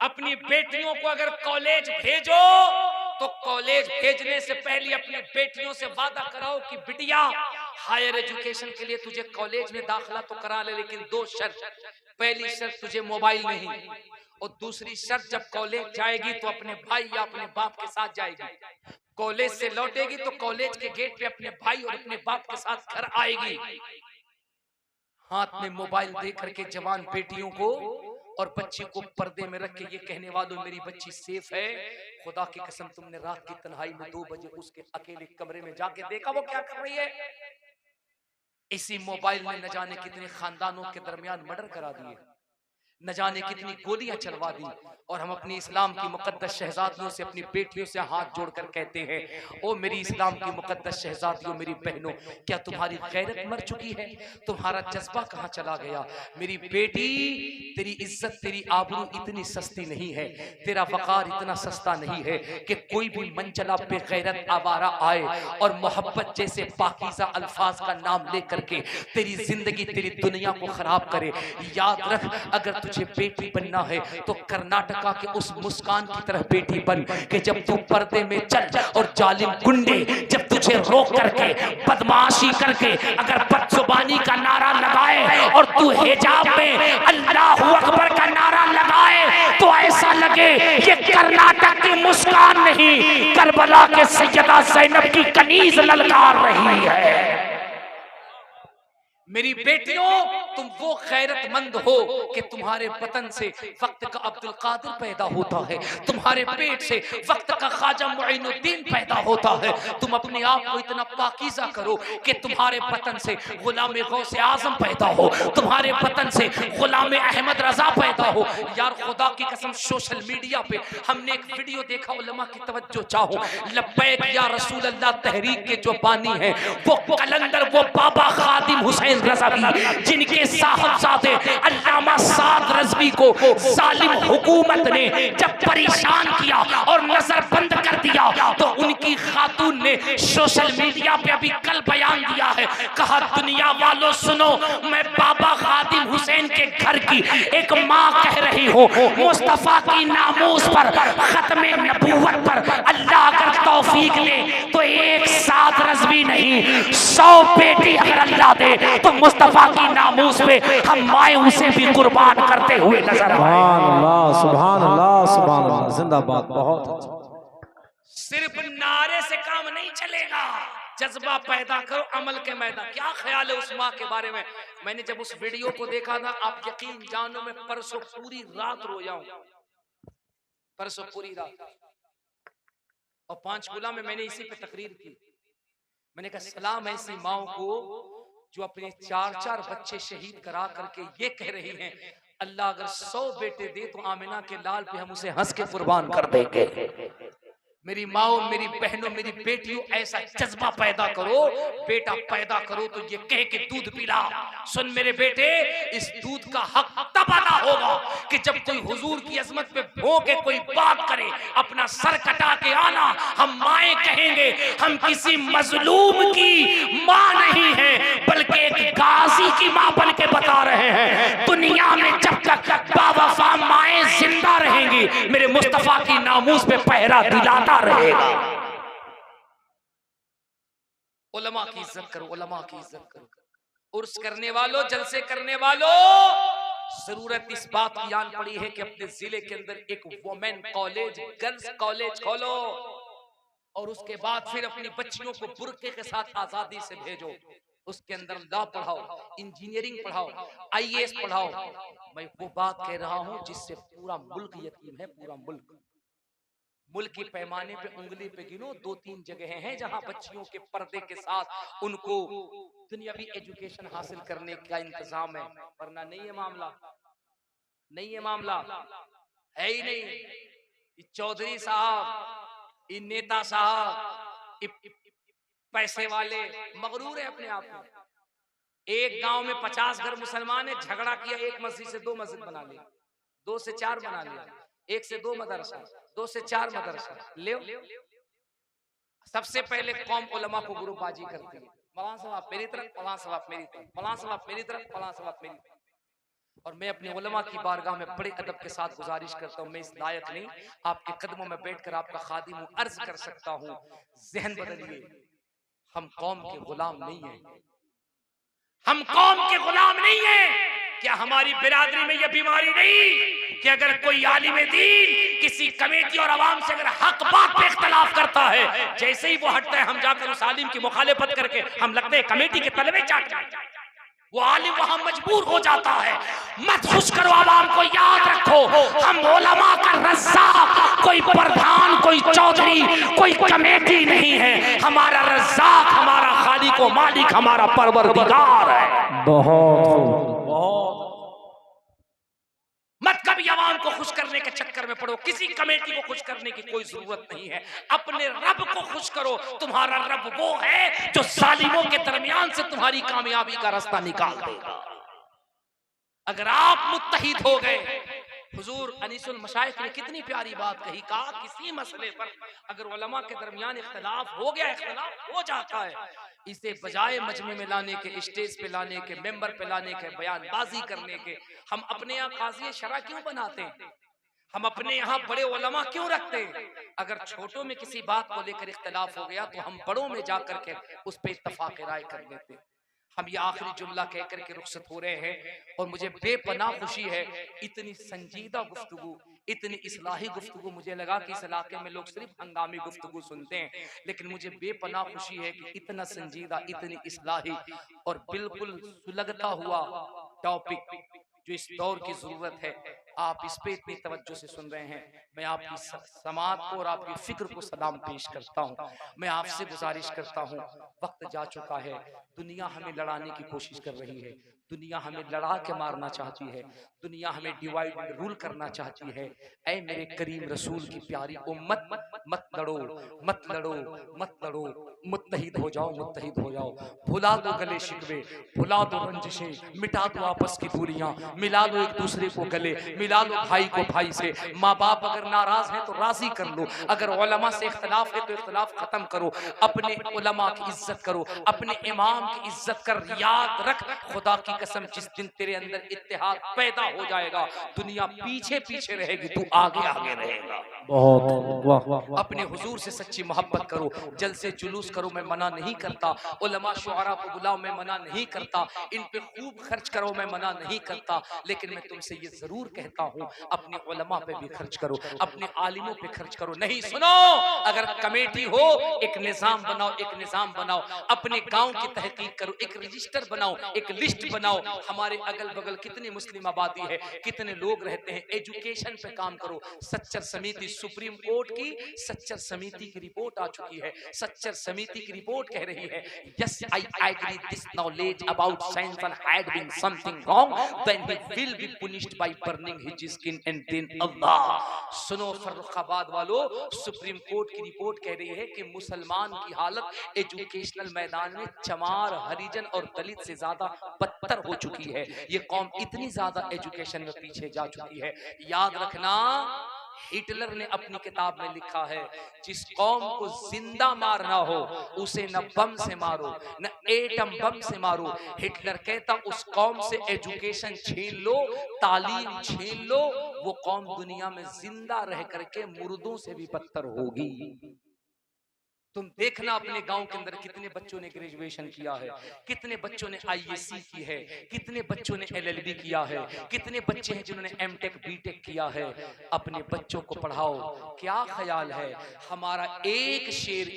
अपनी बेटियों को अगर कॉलेज भेजो तो कॉलेज भेजने से पहले अपनी बेटियों से वादा कराओ कि बिटिया हायर एजुकेशन के लिए तुझे कॉलेज में दाखिला तो करा ले, लेकिन 2 शर्त। पहली शर्त, तुझे मोबाइल नहीं, और दूसरी शर्त, जब कॉलेज जाएगी तो अपने भाई या अपने बाप के साथ जाएगी। कॉलेज से लौटेगी तो कॉलेज के गेट पे अपने भाई और अपने बाप के साथ घर आएगी। हाथ में मोबाइल दे करके जवान बेटियों को और बच्ची को पर्दे में रख के ये कहने वालों, मेरी बच्ची सेफ है। खुदा की कसम, तुमने रात की तन्हाई में 2 बजे उसके अकेले कमरे में जाके देखा वो क्या कर रही है? इसी मोबाइल में न जाने कितने खानदानों के दरमियान मर्डर करा दिए, न जाने कितनी गोलियां चलवा दी। और हम अपनी इस्लाम की मुकद्दस शहजादियों से, अपनी बेटियों से हाथ जोड़कर कहते हैं, ओ मेरी इस्लाम की मुकद्दस शहजादियों, मेरी बहनों, क्या तुम्हारी गैरत मर चुकी है? तुम्हारा जज्बा कहाँ चला गया? मेरी बेटी, तेरी इज्जत, तेरी आबरू इतनी सस्ती नहीं है, तेरा वकार इतना सस्ता नहीं है कि कोई भी मनचला बेगैरत आवारा आए और मोहब्बत जैसे पाकीज़ा अल्फाज का नाम लेकर के तेरी जिंदगी, तेरी दुनिया को खराब करे। याद रख, अगर तुझे बेटी बनना है तो कर्नाटका के उस मुस्कान की तरह बेटी बन के जब तू पर्दे में चल और जालिम गुंडे जब तुझे रोक करके बदमाशी करके अगर बदजुबानी का नारा लगाए और तू हिजाब में अल्लाहू अकबर का नारा लगाए तो ऐसा लगे ये कर्नाटक की मुस्कान नहीं, करबला के सैयदा ज़ैनब की कनीज ललकार रही है। मेरी बेटियों, तुम वो गैरतमंद हो कि तुम्हारे बतन से वक्त का अब्दुल कादिर पैदा होता है, तुम्हारे पेट से वक्त का ख्वाजा मुइनुद्दीन पैदा होता है। तुम अपने आप को इतना पाकीज़ा करो कि तुम्हारे बतन से गुलाम गौसे आजम पैदा हो, तुम्हारे बतन से गुलाम अहमद रजा पैदा हो। यार खुदा की कसम, सोशल मीडिया पे हमने एक वीडियो देखा, उलमा की तवज्जो चाहो, लब्बैक या रसूल अल्लाह तहरीक के जो बानी है वो कलंदर, वो बाबा खादिम हुसैन रज़वी, जिनके साहबजादे अल्लामा साद रज़वी को जालिम हुकूमत ने जब परेशान किया और नजर बंद कर दिया तो उनकी खातून ने सोशल मीडिया पे अभी कल बयान दिया है, कहा दुनिया वालों सुनो, मैं बाबा खादिम हुसैन के घर की एक माँ कह रही हूँ, मुस्तफा की नामूस पर, खत्मे नबूवत पर अल्लाह अगर तौफीक ले तो एक साद रज़वी नहीं 100 बेटी अगर अल्लाह दे तो मुस्तफा की नामूस पे हम माए उसे भी कुर्बान करते हुए नजर आए। सुभान अल्लाह, सुभान अल्लाह, सुभान अल्लाह, जिंदाबाद। बहुत अच्छा। सिर्फ नारे से काम नहीं चलेगा, जज्बा पैदा करो, अमल के मैदान। क्या ख्याल है उस माँ के बारे में? मैंने जब उस वीडियो को देखा था, आप यकीन जानो मैं परसों पूरी रात रोया हूं, परसों पूरी रात। और 5 गुला में मैंने इसी पे तकरीर की। मैंने कहा सलाम ऐसी माओ को जो अपने 4-4 बच्चे शहीद करा करके ये कह रही हैं, अल्लाह अगर 100 बेटे दे तो आमिना के लाल पे हम उसे हंस के कुर्बान कर देंगे। मेरी माओ, मेरी बहनों, मेरी बेटियों, ऐसा जज्बा पैदा करो, बेटा पैदा करो तो ये कह के दूध पिला। सुन मेरे बेटे, इस दूध का हक तब अदा होगा कि जब कोई हुजूर की अजमत पे भोंके कोई बात करे, अपना सर कटा के आना। हम माए कहेंगे, हम किसी मजलूम की माँ नहीं है, बल्कि एक गाजी की माँ बन के बता रहे हैं। दुनिया में जब तक बावफा माए जिंदा रहेंगी, मेरे मुस्तफा की नामूस पे पहरा दिलाता रहेगा। उलमा की इज्जत करो, उलमा की इज्जत करो। उर्स करने वालों, जलसे करने वालों, जरूरत इस बात की आन पड़ी है कि अपने जिले के अंदर एक वुमेन कॉलेज, गर्ल्स कॉलेज खोलो और उसके बाद फिर अपनी बच्चियों को बुर्के के साथ आजादी से भेजो। उसके अंदर लॉ पढ़ाओ, इंजीनियरिंग पढ़ाओ, आईएएस पढ़ाओ। मैं वो बात कह रहा हूं जिससे पूरा मुल्क यतीम है, पूरा मुल्क। मुल्क के पैमाने पे उंगली पे गिनो 2-3 जगह हैं जहां बच्चियों के पर्दे के साथ उनको दुनियावी एजुकेशन हासिल करने का इंतजाम है, वरना नहीं है मामला, नहीं है मामला, है ही नहीं। ये चौधरी साहब, ये नेता साहब, पैसे वाले मगरूर है अपने आप में। एक गांव में 50 घर मुसलमान है, झगड़ा किया, एक मस्जिद से 2 मस्जिद बना लिया, 2 से 4 बना लिया, 1 से 2 मदरसा, 2 से 4 मदरसा ले। सबसे पहले कौम उलमा को गुरुबाजी करती है, फलां सवाब मेरी तरफ, फलां सवाब मेरी तरफ, फलां सवाब मेरी तरफ, फलां सवाब मेरी तरफ। और मैं अपने उलमा की बारगाह में बड़े अदब के साथ गुजारिश करता हूँ, मैं इस लायक नहीं, आपके कदमों में बैठकर आपका खादिम हूँ, अर्ज कर सकता हूँ, जहन बदलिए। हम कौम के गुलाम नहीं हैं, हम कौम के गुलाम नहीं हैं। क्या हमारी बिरादरी में यह बीमारी नहीं कि अगर कोई आलिम दीन किसी कमेटी और आवाम से अगर हक बात पे इख्तलाफ करता है, जैसे ही वो हटता है हम जाकर उस आलिम की मुखालिफत करके हम लगते हैं कमेटी के तलवे चाट जाए, वो आलिम वहां मजबूर हो जाता है। मत खुश करो आवाम को, याद रखो हम उलमा का रज़्ज़ाक़ कोई प्रधान, कोई चौधरी, कोई कमेटी नहीं है। हमारा रज़्ज़ाक़, हमारा खालिक व मालिक, हमारा परवरदिगार है। बहुत मत कभी आवाम को खुश करने के चक्कर में पड़ो, किसी कमेटी को खुश करने की कोई जरूरत नहीं है। अपने रब को खुश करो, तुम्हारा रब वो है जो जालिमों के दरमियान से तुम्हारी कामयाबी का रास्ता निकाल देगा। अगर आप मुत्तहिद हो गए, हुजूर अनीसुल मशाइख ने कितनी प्यारी बात कही, कहा किसी मसले पर अगर उलमा के दरमियान इख्तिलाफ हो गया, इख्तिलाफ हो जाता है, इसे बजाय मजमे में लाने के, स्टेज पे लाने के, मेंबर पे लाने के, बयानबाजी करने के, हम अपने यहाँ काज़ी शरा क्यों बनाते हैं? हम अपने यहाँ बड़े उलमा क्यों रखते हैं? अगर छोटों में किसी बात को लेकर इख्तिलाफ हो गया तो हम बड़ों में जाकर के उस पर इत्तफाक राय कर लेते हैं। हम ये आखिरी जुमला कह करके रुखसत हो रहे हैं और मुझे बेपनाह खुशी है, इतनी संजीदा गुफ्तगू, इतनी इस्लाही गुफ्तगू। मुझे लगा कि इस इलाके में लोग सिर्फ हंगामी गुफ्तगू सुनते हैं, लेकिन मुझे बेपनाह खुशी है कि इतना संजीदा, इतनी इस्लाही और बिल्कुल सुलगता हुआ टॉपिक जो इस दौर की जरूरत है, आप इस पे इतनी तवज्जो से सुन रहे हैं। मैं आपकी समात को और आपकी फिक्र को सलाम पेश करता हूँ। मैं आपसे गुजारिश करता हूँ, वक्त जा चुका है, दुनिया हमें लड़ाने की कोशिश कर रही है, दुनिया हमें लड़ा के मारना चाहती है, दुनिया हमें डिवाइड एंड रूल करना चाहती है। ऐ मेरे करीम रसूल की प्यारी उम्मत, मत लड़ो, मत लड़ो, मत लड़ो, मुत्तहिद हो जाओ, मुत्तहिद हो जाओ। भुला दो गले शिकवे, भुला दो रंजिशें, मिटा दो आपस की दूरियां, मिला लो एक दूसरे को गले, मिला लो भाई को भाई से। माँ बाप अगर नाराज हैं तो राजी कर लो, अगर उलमा से इख्तिलाफ है तो इख्तिलाफ खत्म करो, अपने उलमा की इज्जत करो, अपने इमाम की इज्जत कर। याद रख, खुदा की कसम, जिस दिन तेरे अंदर इत्तेहाद पैदा हो जाएगा, दुनिया पीछे पीछे रहेगी, तू आगे आगे रहेगा। बहुत वाह। अपने हुजूर से सच्ची मोहब्बत करो, जलसे जुलूस करो, मैं मना नहीं करता, उलमा शुआरा को बुलाओ, मैं मना नहीं करता, इन पे खूब खर्च करो, मैं मना नहीं करता, लेकिन मैं तुमसे ये जरूर कहता हूँ, अपने उलमा पे भी खर्च करो, अपने आलिमों पे खर्च करो। नहीं सुनो, अगर कमेटी हो, एक निजाम बनाओ, एक निजाम बनाओ, अपने गांव की तहकीक करो, एक रजिस्टर बनाओ, एक लिस्ट बनाओ, बनाओ। हमारे अगल बगल कितनी मुस्लिम आबादी है, कितने लोग रहते हैं, एजुकेशन पे काम करो। सच्चर समिति, सुप्रीम कोर्ट की सच्चर समिति की रिपोर्ट आ चुकी है। सच्चर समिति की रिपोर्ट कह रही है, yes I agree this knowledge about Samson had been something wrong, then he will be punished by burning his skin and then Allah। सुनो फर्रुखाबाद वालों, सुप्रीम कोर्ट की रिपोर्ट कह रही है कि मुसलमान की हालत एजुकेशनल मैदान में चमार, हरिजन और दलित से ज्यादा बदतर हो चुकी है। ये कौम इतनी ज्यादा एजुकेशन में पीछे जा चुकी है। याद रखना, हिटलर ने अपनी किताब में लिखा है, जिस कौम को जिंदा मारना हो उसे न बम से मारो न एटम बम से मारो। हिटलर कहता उस कौम से एजुकेशन छीन लो, तालीम छीन लो, वो कौम दुनिया में जिंदा रह करके मुर्दों से भी बदतर होगी। तुम देखना अपने गांव के अंदर कितने बच्चों ने ग्रेजुएशन किया है, कितने बच्चों ने आईएससी की है, कितने बच्चों ने एलएलबी किया है, कितने बच्चे हैं जिन्होंने एमटेक बीटेक किया है। अपने बच्चों को पढ़ाओ। क्या ख्याल है, हमारा एक शेर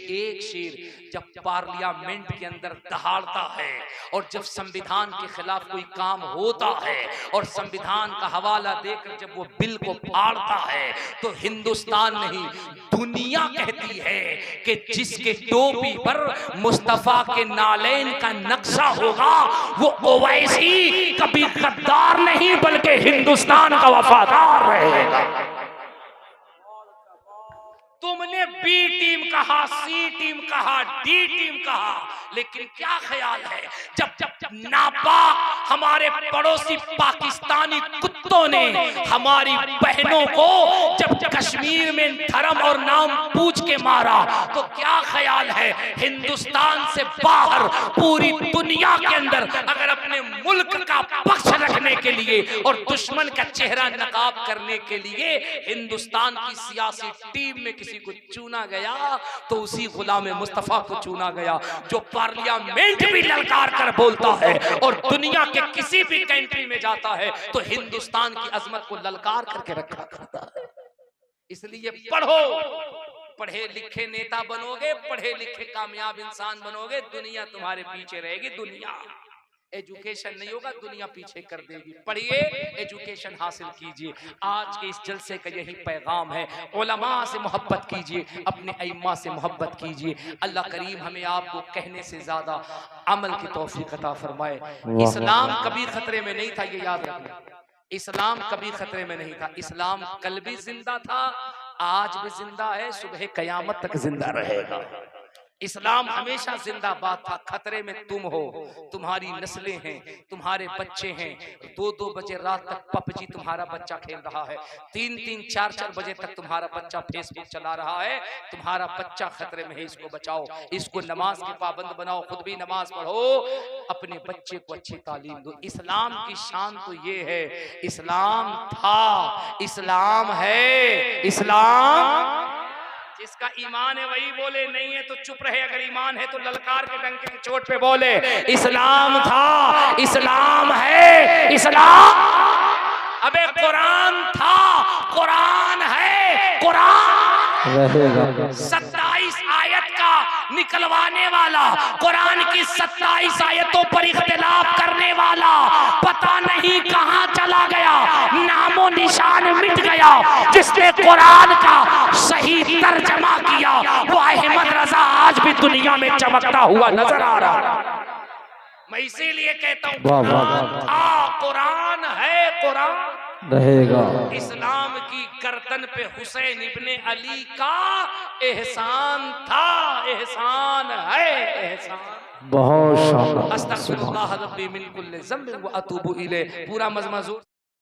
जब पार्लियामेंट के अंदर दहाड़ता है और जब संविधान के खिलाफ कोई काम होता है और संविधान का हवाला देकर जब वो बिल को फाड़ता है, तो हिंदुस्तान नहीं दुनिया कहती है कि जिसके टोपी पर मुस्तफा के नालैन का नक्शा होगा वो ओवैसी कभी गद्दार नहीं बल्कि हिंदुस्तान का वफादार रहेगा। तुमने बी टीम कहा, सी टीम कहा, डी टीम कहा, लेकिन क्या ख्याल है जब नापाक हमारे पड़ोसी पाकिस्तानी कुत्तों ने हमारी बहनों को जब कश्मीर में धर्म और नाम पूछ के मारा, तो क्या ख्याल है हिंदुस्तान से बाहर पूरी दुनिया के अंदर अगर अपने मुल्क का पक्ष रखने के लिए और दुश्मन का चेहरा नकाब करने के लिए हिंदुस्तान की सियासी टीम में किसी को चुना गया, तो उसी गुलाम मुस्तफा को चुना गया जो पार्लियामेंट भी ललकार कर बोलता है और दुनिया के किसी भी कंट्री में जाता है तो हिंदुस्तान की अजमत को ललकार करके रखा करता है। इसलिए पढ़ो, पढ़े लिखे नेता बनोगे, पढ़े लिखे कामयाब इंसान बनोगे, दुनिया तुम्हारे पीछे रहेगी। दुनिया एजुकेशन नहीं होगा, दुनिया पीछे कर देगी। पढ़िए, एजुकेशन हासिल कीजिए। आज के इस जलसे का यही पैगाम है, उलमा से मोहब्बत कीजिए, अपने अइम्मा से मोहब्बत कीजिए। अल्लाह करीम हमें आपको कहने से ज्यादा अमल की तौफीक अता फरमाए। इस्लाम कभी खतरे में नहीं था, ये याद रखना। इस्लाम कभी खतरे में नहीं था। इस्लाम कल भी जिंदा था, आज भी जिंदा है, सुबह कयामत तक जिंदा रहेगा। इस्लाम हमेशा जिंदाबाद था। खतरे में तुम हो, तुम्हारी नस्लें हैं, तुम्हारे बच्चे हैं। 2-2 बजे रात तक पबजी तुम्हारा बच्चा खेल रहा है, 3-3, 4-4 बजे तक तुम्हारा बच्चा फेसबुक चला रहा है। तुम्हारा बच्चा खतरे में है, इसको बचाओ, इसको नमाज के पाबंद बनाओ, खुद भी नमाज पढ़ो, अपने बच्चे को अच्छी तालीम दो। इस्लाम की शान तो ये है, इस्लाम था, इस्लाम है। इस्लाम जिसका ईमान है वही बोले, नहीं है तो चुप रहे। अगर ईमान है तो ललकार के डंके की चोट पे बोले, इस्लाम था, इस्लाम है, इस्लाम। अबे कुरान था, कुरान है, कुरान रहेगा। 27 आयत का निकलवाने वाला, कुरान की 27 आयतों पर इख्तिलाफ करने वाला पता नहीं कहां चला गया, नामो निशान मिट गया। जिसने कुरान का सही तर्जमा किया वो अहमद रजा आज भी दुनिया में चमकता हुआ नजर आ रहा। मैं इसीलिए कहता हूँ कुरान था, कुरान है, कुरान रहेगा। इस्लाम की गर्दन पे हुसैन इब्ने अली का एहसान था, एहसान है, एहसान। बहुत शानदार। अस्तगफिरुल्लाह रब्बी मिन कुल्ली ज़ंबिन व अतूबु इलैह। पूरा मज़मून